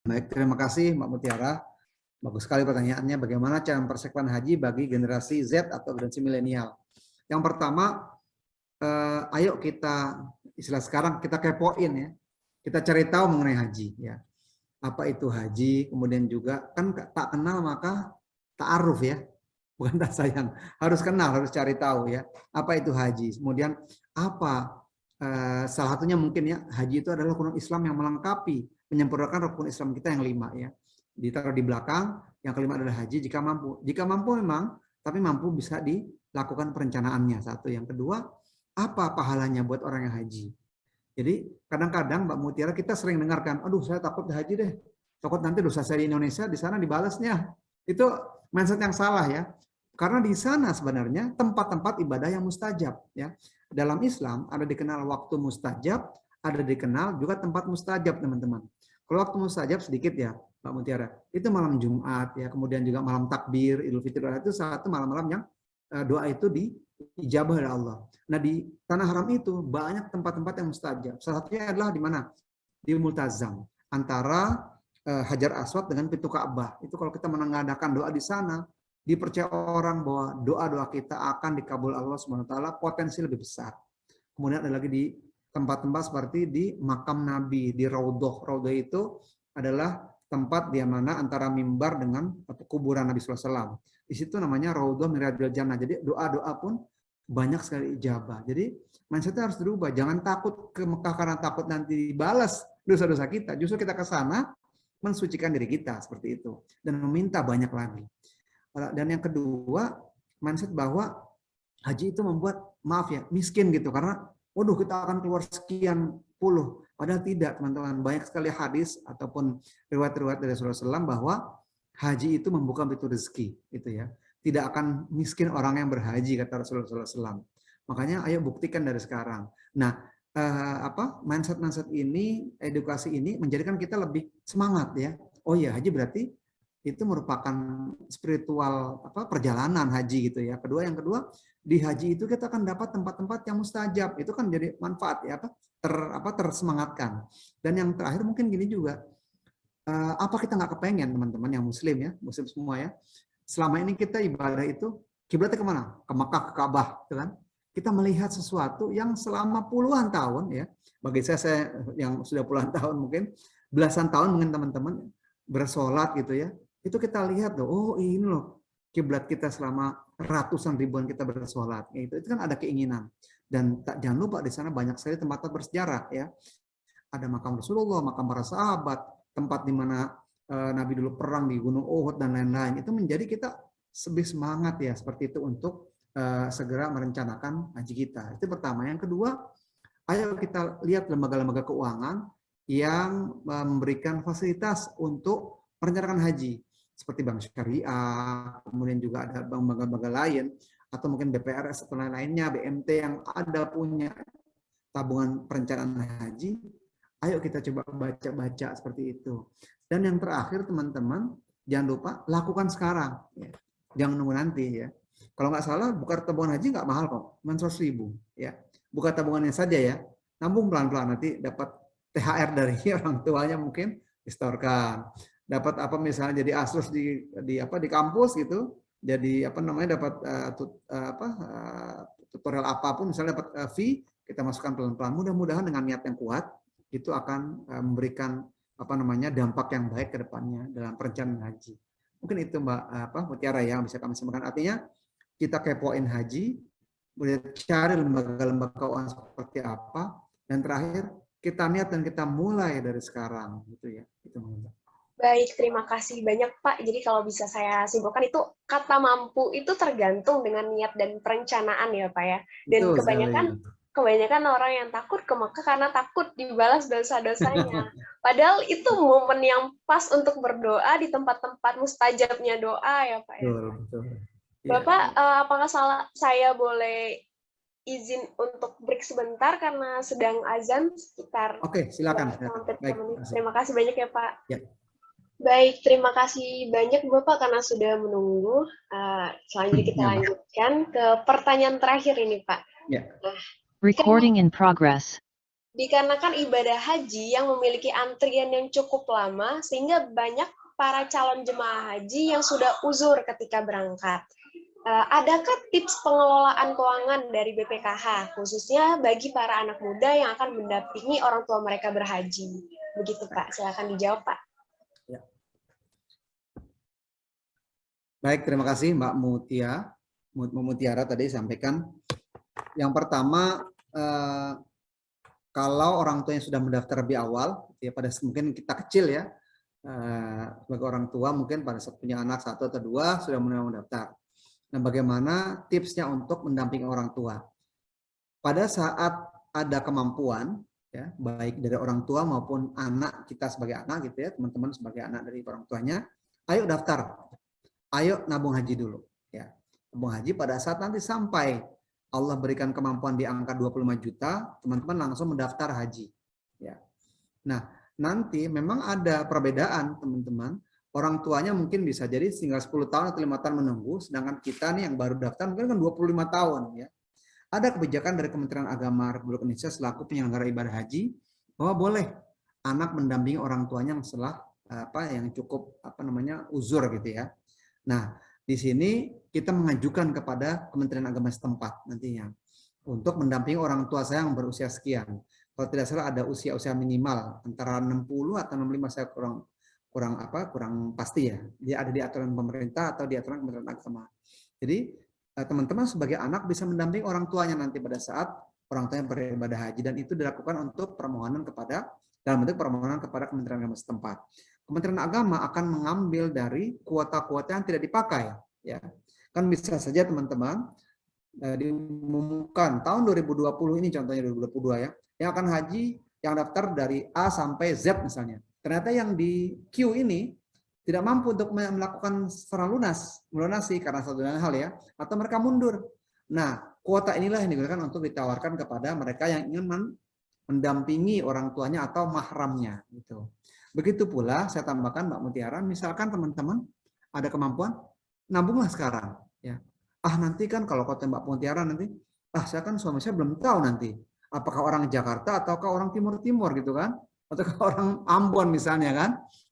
Baik, terima kasih Mbak Mutiara. Bagus sekali pertanyaannya, bagaimana cara mempersiapkan haji bagi generasi Z atau generasi milenial. Yang pertama, ayo kita, istilah sekarang, kita kepoin ya. Kita cari tahu mengenai haji ya. Apa itu haji, kemudian juga kan tak kenal maka ta'aruf ya, bukan tak sayang, harus kenal, harus cari tahu ya, apa itu haji, kemudian apa salah satunya mungkin ya, haji itu adalah rukun Islam yang melengkapi, menyempurnakan rukun Islam kita yang 5 ya, ditaruh di belakang, yang kelima adalah haji jika mampu memang, tapi mampu bisa dilakukan perencanaannya, satu, yang kedua, apa pahalanya buat orang yang haji. Jadi kadang-kadang Mbak Mutiara kita sering dengarkan, aduh saya takut haji deh, takut nanti dosa saya di Indonesia di sana dibalasnya. Itu mindset yang salah ya, karena di sana sebenarnya tempat-tempat ibadah yang mustajab ya. Dalam Islam ada dikenal waktu mustajab, ada dikenal juga tempat mustajab teman-teman. Kalau waktu mustajab sedikit ya Mbak Mutiara, itu malam Jumat ya, kemudian juga malam takbir, Idul Fitri itu satu malam-malam yang doa itu diijabah oleh Allah. Nah di tanah haram itu banyak tempat-tempat yang mustajab. Salah satunya adalah di mana? Di Multazam, antara Hajar Aswad dengan pintu Ka'bah. Itu kalau kita mengadakan doa di sana, dipercaya orang bahwa doa-doa kita akan dikabul Allah Subhanahu wa taala, potensi lebih besar. Kemudian ada lagi di tempat-tempat seperti di makam Nabi, di Raudhah. Raudhah itu adalah tempat di mana antara mimbar dengan kuburan Nabi SAW. Di situ namanya Raudhah Miradil Jannah. Jadi doa-doa pun banyak sekali ijabah. Jadi mindsetnya harus dirubah. Jangan takut ke Mekah karena takut nanti dibalas dosa-dosa kita. Justru kita ke sana mensucikan diri kita seperti itu dan meminta banyak lagi. Dan yang kedua, mindset bahwa haji itu membuat maaf ya miskin gitu karena waduh kita akan keluar sekian puluh. Padahal tidak teman-teman. Banyak sekali hadis ataupun riwayat-riwayat dari Rasulullah SAW bahwa haji itu membuka pintu rezeki, itu ya. Tidak akan miskin orang yang berhaji kata Rasulullah SAW. Makanya ayo buktikan dari sekarang. Nah, mindset ini, edukasi ini menjadikan kita lebih semangat ya. Oh ya, haji berarti itu merupakan spiritual perjalanan haji gitu ya. Yang kedua di haji itu kita akan dapat tempat-tempat yang mustajab. Itu kan jadi manfaat ya tersemangatkan. Dan yang terakhir mungkin gini juga. Apa kita nggak kepengen teman-teman yang muslim ya, muslim semua ya. Selama ini kita ibadah itu kiblatnya kemana? Ke Mekah, ke Ka'bah, gitu kan? Kita melihat sesuatu yang selama puluhan tahun ya. Bagi saya yang sudah puluhan tahun mungkin belasan tahun mungkin teman-teman bersolat gitu ya. Itu kita lihat loh, oh ini loh kiblat kita selama ratusan ribuan kita bersolat. Itu kan ada keinginan. Dan jangan lupa di sana banyak sekali tempat bersejarah ya. Ada makam Rasulullah, makam para sahabat, tempat di mana Nabi dulu perang di Gunung Uhud dan lain-lain. Itu menjadi kita lebih semangat ya seperti itu untuk segera merencanakan haji kita. Itu pertama. Yang kedua, ayo kita lihat lembaga-lembaga keuangan yang memberikan fasilitas untuk merencanakan haji. Seperti Bank Syariah, kemudian juga ada lembaga-lembaga lain, atau mungkin BPRS atau lain-lainnya, BMT yang ada punya tabungan perencanaan haji. Ayo kita coba baca-baca seperti itu. Dan yang terakhir teman-teman, jangan lupa lakukan sekarang. Ya. Jangan nunggu nanti ya. Kalau nggak salah, buka tabungan haji nggak mahal kok, cuma 100.000. Ya. Buka tabungannya saja ya. Nabung pelan-pelan, nanti dapat THR dari orang tuanya mungkin disetorkan. Dapat apa misalnya jadi asus di kampus gitu. Jadi apa namanya dapat tutorial apapun, misalnya dapat fee, kita masukkan pelan-pelan. Mudah-mudahan dengan niat yang kuat itu akan memberikan apa namanya dampak yang baik ke depannya dalam perencanaan haji. Mungkin itu Mbak Mutiara yang bisa kami sampaikan. Artinya kita kepoin haji, kemudian cari lembaga-lembaga keuangan seperti apa, dan terakhir kita niat dan kita mulai dari sekarang gitu ya. Itu Mbak. Baik, terima kasih banyak Pak. Jadi kalau bisa saya simpulkan itu kata mampu itu tergantung dengan niat dan perencanaan ya Pak ya. Dan kebanyakan orang yang takut ke Mekah karena takut dibalas dosa-dosanya. Padahal itu momen yang pas untuk berdoa di tempat-tempat mustajabnya doa ya Pak ya. Betul. Bapak, apakah saya boleh izin untuk break sebentar karena sedang azan sekitar. Oke, silakan. Baik, terima kasih banyak ya Pak. Ya. Baik, terima kasih banyak Bapak karena sudah menunggu. Selanjutnya kita lanjutkan ke pertanyaan terakhir ini Pak. Ya. Recording in progress. Dikarenakan ibadah haji yang memiliki antrian yang cukup lama, sehingga banyak para calon jemaah haji yang sudah uzur ketika berangkat. Adakah tips pengelolaan keuangan dari BPKH, khususnya bagi para anak muda yang akan mendampingi orang tua mereka berhaji? Begitu Pak, silakan dijawab Pak. Ya. Baik, terima kasih Mbak Mutiara tadi sampaikan. Yang pertama, kalau orang tua yang sudah mendaftar lebih awal, ya pada mungkin kita kecil ya, sebagai orang tua mungkin pada saat punya anak 1 atau 2 sudah mulai mendaftar. Nah, bagaimana tipsnya untuk mendampingi orang tua? Pada saat ada kemampuan, ya, baik dari orang tua maupun anak kita sebagai anak gitu ya, teman-teman sebagai anak dari orang tuanya, ayo daftar, ayo nabung haji dulu. Ya, nabung haji pada saat nanti sampai Allah berikan kemampuan di angka 25 juta, teman-teman langsung mendaftar haji. Ya. Nah, nanti memang ada perbedaan teman-teman. Orang tuanya mungkin bisa jadi tinggal 10 tahun atau 5 tahun menunggu, sedangkan kita nih yang baru daftar mungkin kan 25 tahun. Ya. Ada kebijakan dari Kementerian Agama Republik Indonesia selaku penyelenggara ibadah haji, bahwa boleh anak mendampingi orang tuanya yang setelah yang cukup uzur gitu ya. Nah, di sini kita mengajukan kepada Kementerian Agama setempat nantinya untuk mendampingi orang tua saya yang berusia sekian. Kalau tidak salah ada usia minimal antara 60 atau 65, saya kurang pasti ya. Dia ada di aturan pemerintah atau di aturan Kementerian Agama. Jadi teman-teman sebagai anak bisa mendampingi orang tuanya nanti pada saat orang tuanya beribadah haji, dan itu dilakukan untuk permohonan dalam bentuk permohonan kepada Kementerian Agama setempat. Kementerian Agama akan mengambil dari kuota-kuota yang tidak dipakai. Ya, kan bisa saja teman-teman diumumkan tahun 2020 ini contohnya 2022 ya, yang akan haji yang daftar dari A sampai Z misalnya. Ternyata yang di Q ini tidak mampu untuk melakukan secara melunasi karena satu dan hal ya, atau mereka mundur. Nah, kuota inilah yang digunakan untuk ditawarkan kepada mereka yang ingin mendampingi orang tuanya atau mahramnya gitu. Begitu pula saya tambahkan Mbak Mutiara, misalkan teman-teman ada kemampuan, nabunglah sekarang ya. Nanti kan kalau kata Mbak Mutiara nanti, saya kan suami saya belum tahu nanti apakah orang Jakarta ataukah orang Timur gitu kan, atau orang Ambon misalnya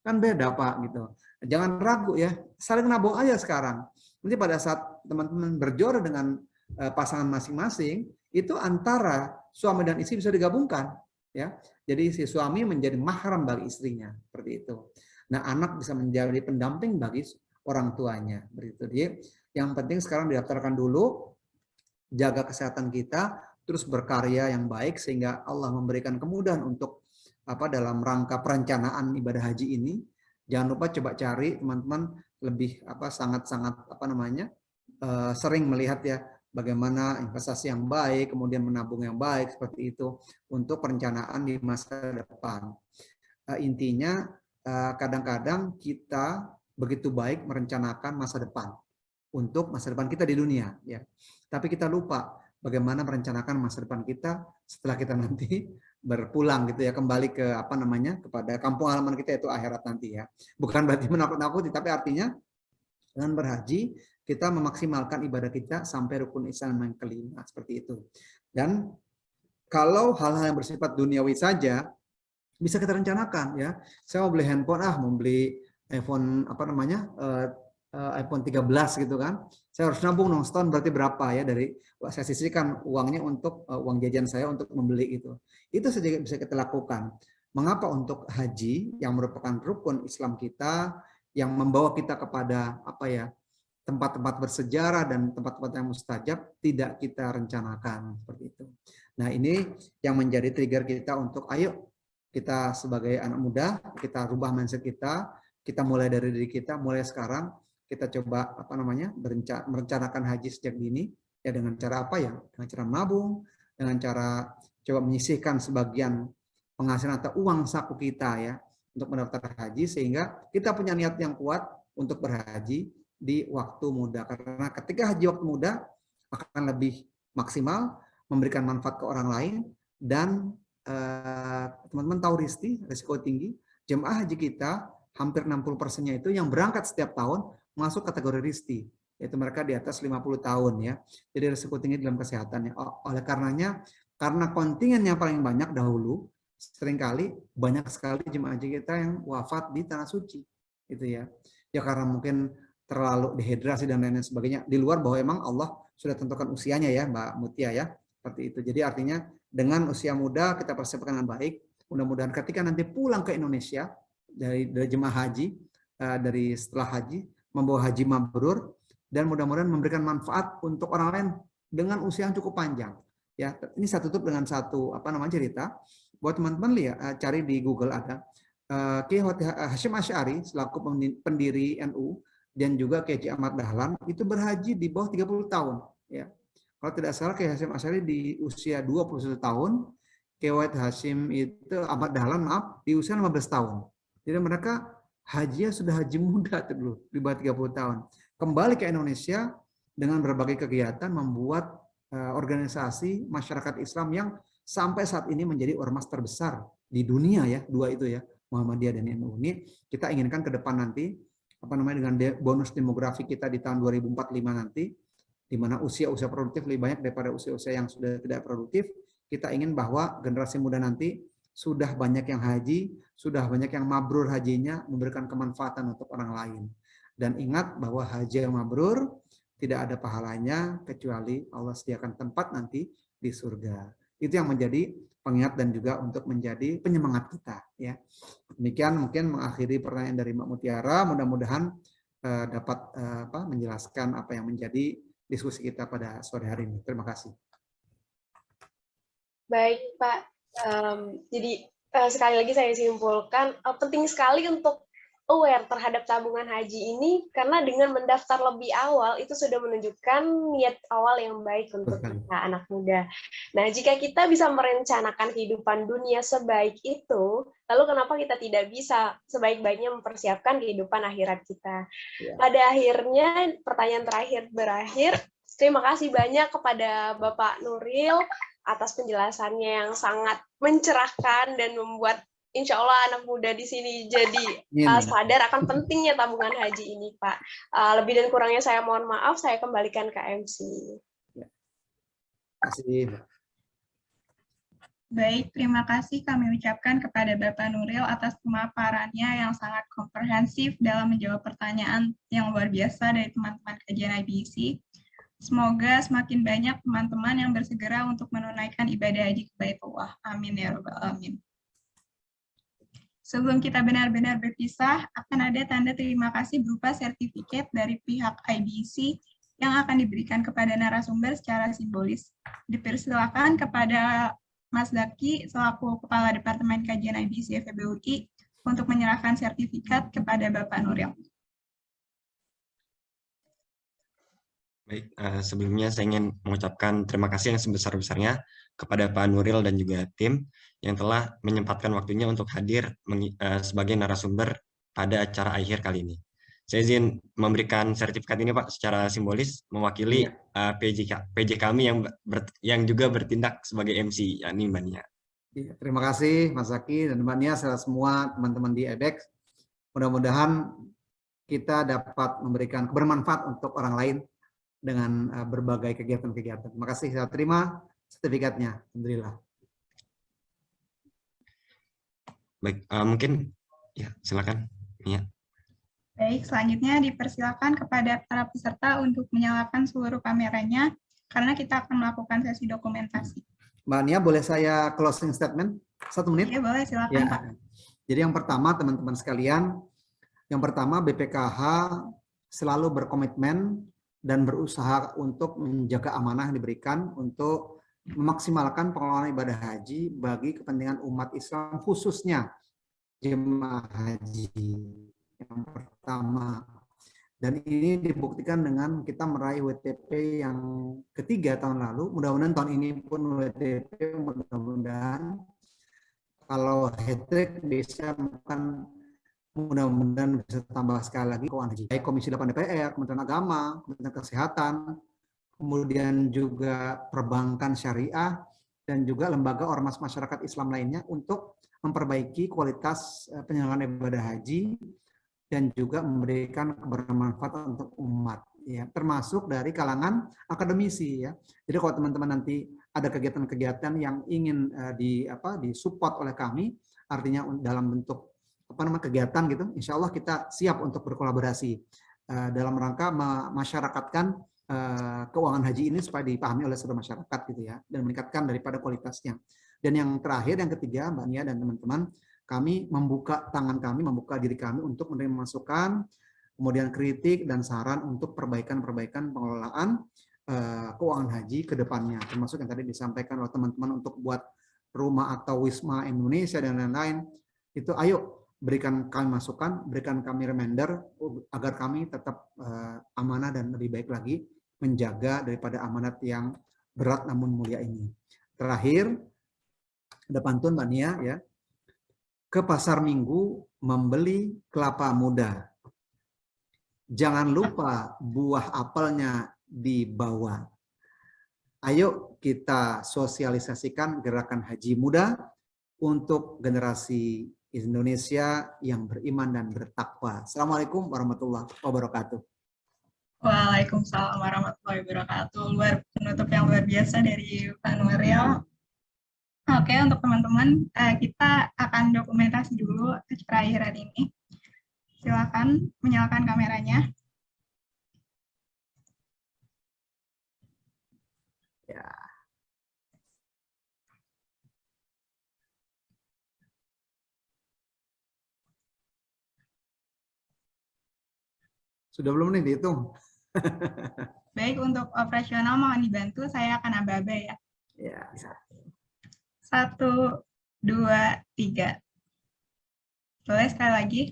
kan beda Pak gitu. Jangan ragu ya, saling nabung aja sekarang. Nanti pada saat teman-teman berjodoh dengan pasangan masing-masing, itu antara suami dan istri bisa digabungkan ya. Jadi si suami menjadi mahram bagi istrinya seperti itu. Nah, anak bisa menjadi pendamping bagi orang tuanya. Begitu. Jadi yang penting sekarang didaftarkan dulu, jaga kesehatan kita, terus berkarya yang baik sehingga Allah memberikan kemudahan untuk dalam rangka perencanaan ibadah haji ini. Jangan lupa coba cari teman-teman lebih sangat-sangat sering melihat ya bagaimana investasi yang baik, kemudian menabung yang baik seperti itu untuk perencanaan di masa depan. Intinya kadang-kadang kita begitu baik merencanakan masa depan untuk masa depan kita di dunia ya. Tapi kita lupa bagaimana merencanakan masa depan kita setelah kita nanti berpulang gitu ya, kembali ke kepada kampung halaman kita, itu akhirat nanti ya. Bukan berarti menakut-nakuti, tapi artinya dengan berhaji kita memaksimalkan ibadah kita sampai rukun Islam yang kelima seperti itu. Dan kalau hal-hal yang bersifat duniawi saja bisa kita rencanakan ya. Saya mau beli handphone, mau beli iPhone iPhone 13 gitu kan. Saya harus nabung dong, setahun berarti berapa ya, dari saya sisihkan uangnya untuk uang jajan saya untuk membeli itu. Itu saja bisa kita lakukan. Mengapa untuk haji yang merupakan rukun Islam kita yang membawa kita kepada tempat-tempat bersejarah dan tempat-tempat yang mustajab tidak kita rencanakan seperti itu. Nah, ini yang menjadi trigger kita untuk ayo kita sebagai anak muda, kita rubah mindset kita mulai dari diri kita, mulai sekarang kita coba merencanakan haji sejak dini ya, dengan cara apa ya? Dengan cara menabung, dengan cara coba menyisihkan sebagian penghasilan atau uang saku kita ya untuk mendaftar haji, sehingga kita punya niat yang kuat untuk berhaji di waktu muda. Karena ketika haji waktu muda akan lebih maksimal, memberikan manfaat ke orang lain, dan teman-teman tahu risiko tinggi, jemaah haji kita hampir 60%-nya itu yang berangkat setiap tahun masuk kategori risti, yaitu mereka di atas 50 tahun ya. Jadi risiko tinggi dalam kesehatannya. Oleh karenanya, karena kontingen yang paling banyak dahulu, seringkali banyak sekali jemaah haji kita yang wafat di tanah suci, gitu ya. Ya karena mungkin terlalu dehidrasi dan lain-lain sebagainya. Di luar bahwa emang Allah sudah tentukan usianya ya, Mbak Mutia ya, seperti itu. Jadi artinya dengan usia muda kita persiapkan dengan baik. Mudah-mudahan ketika nanti pulang ke Indonesia dari jemaah haji, dari setelah haji, membawa haji mabrur, dan mudah-mudahan memberikan manfaat untuk orang lain dengan usia yang cukup panjang. Ya, ini saya tutup dengan satu cerita. Buat teman-teman lihat, cari di Google ada Kiai Hasyim Asy'ari selaku pendiri NU dan juga Kiai Ahmad Dahlan itu berhaji di bawah 30 tahun. Ya. Kalau tidak salah Kiai Hasyim Asy'ari di usia 21 tahun, Kiai Hasyim itu Ahmad Dahlan di usia 15 tahun. Jadi mereka hajinya sudah haji muda dulu di bawah 30 tahun. Kembali ke Indonesia dengan berbagai kegiatan membuat organisasi masyarakat Islam yang sampai saat ini menjadi ormas terbesar di dunia ya, dua itu ya, Muhammadiyah dan NU. Ini kita inginkan ke depan nanti dengan bonus demografi kita di tahun 2045 nanti, di mana usia-usia produktif lebih banyak daripada usia-usia yang sudah tidak produktif. Kita ingin bahwa generasi muda nanti sudah banyak yang haji, sudah banyak yang mabrur hajinya, memberikan kemanfaatan untuk orang lain. Dan ingat bahwa haji yang mabrur tidak ada pahalanya kecuali Allah sediakan tempat nanti di surga. Itu yang menjadi pengingat dan juga untuk menjadi penyemangat kita ya. Demikian mungkin mengakhiri pertanyaan dari Mbak Mutiara, mudah-mudahan dapat menjelaskan apa yang menjadi diskusi kita pada sore hari ini. Terima kasih. Baik Pak, jadi sekali lagi saya simpulkan penting sekali untuk aware terhadap tabungan haji ini, karena dengan mendaftar lebih awal itu sudah menunjukkan niat awal yang baik untuk kita anak muda. Nah, jika kita bisa merencanakan kehidupan dunia sebaik itu, lalu kenapa kita tidak bisa sebaik-baiknya mempersiapkan kehidupan akhirat kita? Ya. Pada akhirnya pertanyaan terakhir berakhir. Terima kasih banyak kepada Bapak Nuril atas penjelasannya yang sangat mencerahkan dan membuat insya Allah anak muda di sini jadi sadar akan pentingnya tabungan haji ini, Pak. Lebih dan kurangnya saya mohon maaf, saya kembalikan ke MC. Ya. Terima kasih. Baik, terima kasih kami ucapkan kepada Bapak Nuril atas pemaparannya yang sangat komprehensif dalam menjawab pertanyaan yang luar biasa dari teman-teman kajian IBC. Semoga semakin banyak teman-teman yang bersegera untuk menunaikan ibadah haji ke Baitullah. Amin ya rabbal alamin. Sebelum kita benar-benar berpisah, akan ada tanda terima kasih berupa sertifikat dari pihak IBC yang akan diberikan kepada narasumber secara simbolis. Dipersilakan kepada Mas Zaki selaku Kepala Departemen Kajian IBC FEB UI untuk menyerahkan sertifikat kepada Bapak Nuril. Baik, sebelumnya saya ingin mengucapkan terima kasih yang sebesar-besarnya kepada Pak Nuril dan juga tim yang telah menyempatkan waktunya untuk hadir sebagai narasumber pada acara akhir kali ini. Saya izin memberikan sertifikat ini Pak secara simbolis mewakili PJ kami yang juga bertindak sebagai MC, yakni Mbak Nia. Terima kasih Mas Zaki dan Mbak Nia serta semua teman-teman di EBEX. Mudah-mudahan kita dapat memberikan bermanfaat untuk orang lain dengan berbagai kegiatan-kegiatan. Terima kasih, saya terima sertifikatnya. Alhamdulillah. Baik, mungkin ya silakan. Ya. Baik, selanjutnya dipersilakan kepada para peserta untuk menyalakan seluruh kameranya karena kita akan melakukan sesi dokumentasi. Mbak Nia, boleh saya closing statement? 1 menit? Iya, boleh, silakan Ya. Pak. Jadi yang pertama, teman-teman sekalian, yang pertama BPKH selalu berkomitmen dan berusaha untuk menjaga amanah yang diberikan untuk memaksimalkan pengelolaan ibadah haji bagi kepentingan umat Islam, khususnya jemaah haji. Yang pertama, dan ini dibuktikan dengan kita meraih WTP yang ketiga tahun lalu. Mudah-mudahan tahun ini pun WTP, mudah-mudahan kalau hat-trick bisa bukan, mudah-mudahan bisa tambah sekali lagi keuangan haji. Baik Komisi 8 DPR, Kementerian Agama, Kementerian Kesehatan, kemudian juga perbankan syariah, dan juga lembaga ormas masyarakat Islam lainnya untuk memperbaiki kualitas penyelenggaraan ibadah haji dan juga memberikan bermanfaat untuk umat, ya, termasuk dari kalangan akademisi, ya. Jadi kalau teman-teman nanti ada kegiatan-kegiatan yang ingin disupport oleh kami, artinya dalam bentuk kegiatan gitu, insya Allah kita siap untuk berkolaborasi dalam rangka memasyarakatkan keuangan haji ini supaya dipahami oleh seluruh masyarakat gitu ya, dan meningkatkan daripada kualitasnya. Dan yang terakhir, yang ketiga, Mbak Nia dan teman-teman, kami membuka tangan kami, membuka diri kami untuk menerima masukan, kemudian kritik dan saran untuk perbaikan-perbaikan pengelolaan keuangan haji ke depannya, termasuk yang tadi disampaikan oleh teman-teman untuk buat rumah atau wisma Indonesia dan lain-lain. Itu ayo berikan kami masukan, berikan kami reminder agar kami tetap amanah dan lebih baik lagi menjaga daripada amanat yang berat namun mulia ini. Terakhir, ada pantun Mbak Nia, ya. Ke pasar minggu membeli kelapa muda. Jangan lupa buah apelnya dibawa. Ayo kita sosialisasikan gerakan haji muda untuk generasi Indonesia yang beriman dan bertakwa. Assalamualaikum warahmatullahi wabarakatuh. Waalaikumsalam warahmatullahi wabarakatuh. Penutup yang luar biasa dari Pak Nuril. Oke, untuk teman-teman, kita akan dokumentasi dulu acara akhiran ini. Silakan menyalakan kameranya. Ya. Sudah belum nih dihitung? Baik, untuk operasional mohon dibantu, saya akan aba-aba ya. Ya, bisa. 1, 2, 3. Boleh sekali lagi?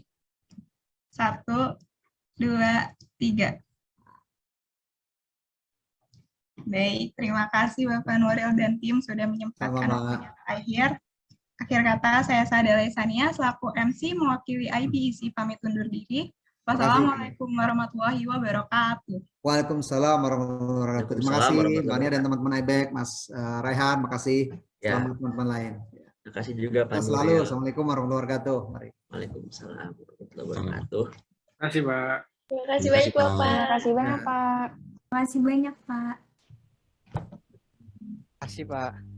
1, 2, 3. Baik, terima kasih Bapak Nuril dan tim sudah menyempatkan waktunya ke akhir. Akhir kata, saya Saada Lesania selaku MC mewakili IBEC pamit undur diri. Wassalamualaikum warahmatullahi wabarakatuh. Waalaikumsalam warahmatullahi wabarakatuh. Terima kasih Mbak Nia dan teman-teman IBEC, Mas Raihan, makasih. Ya. Selamat teman-teman lain. Terima kasih juga Pak Selalu. Nuril. Assalamualaikum warahmatullahi wabarakatuh. Mari. Waalaikumsalam warahmatullahi wabarakatuh. Terima kasih Pak. Terima kasih banyak Bapak. Terima kasih banyak Pak. Terima kasih banyak, Pak. Terima kasih Pak.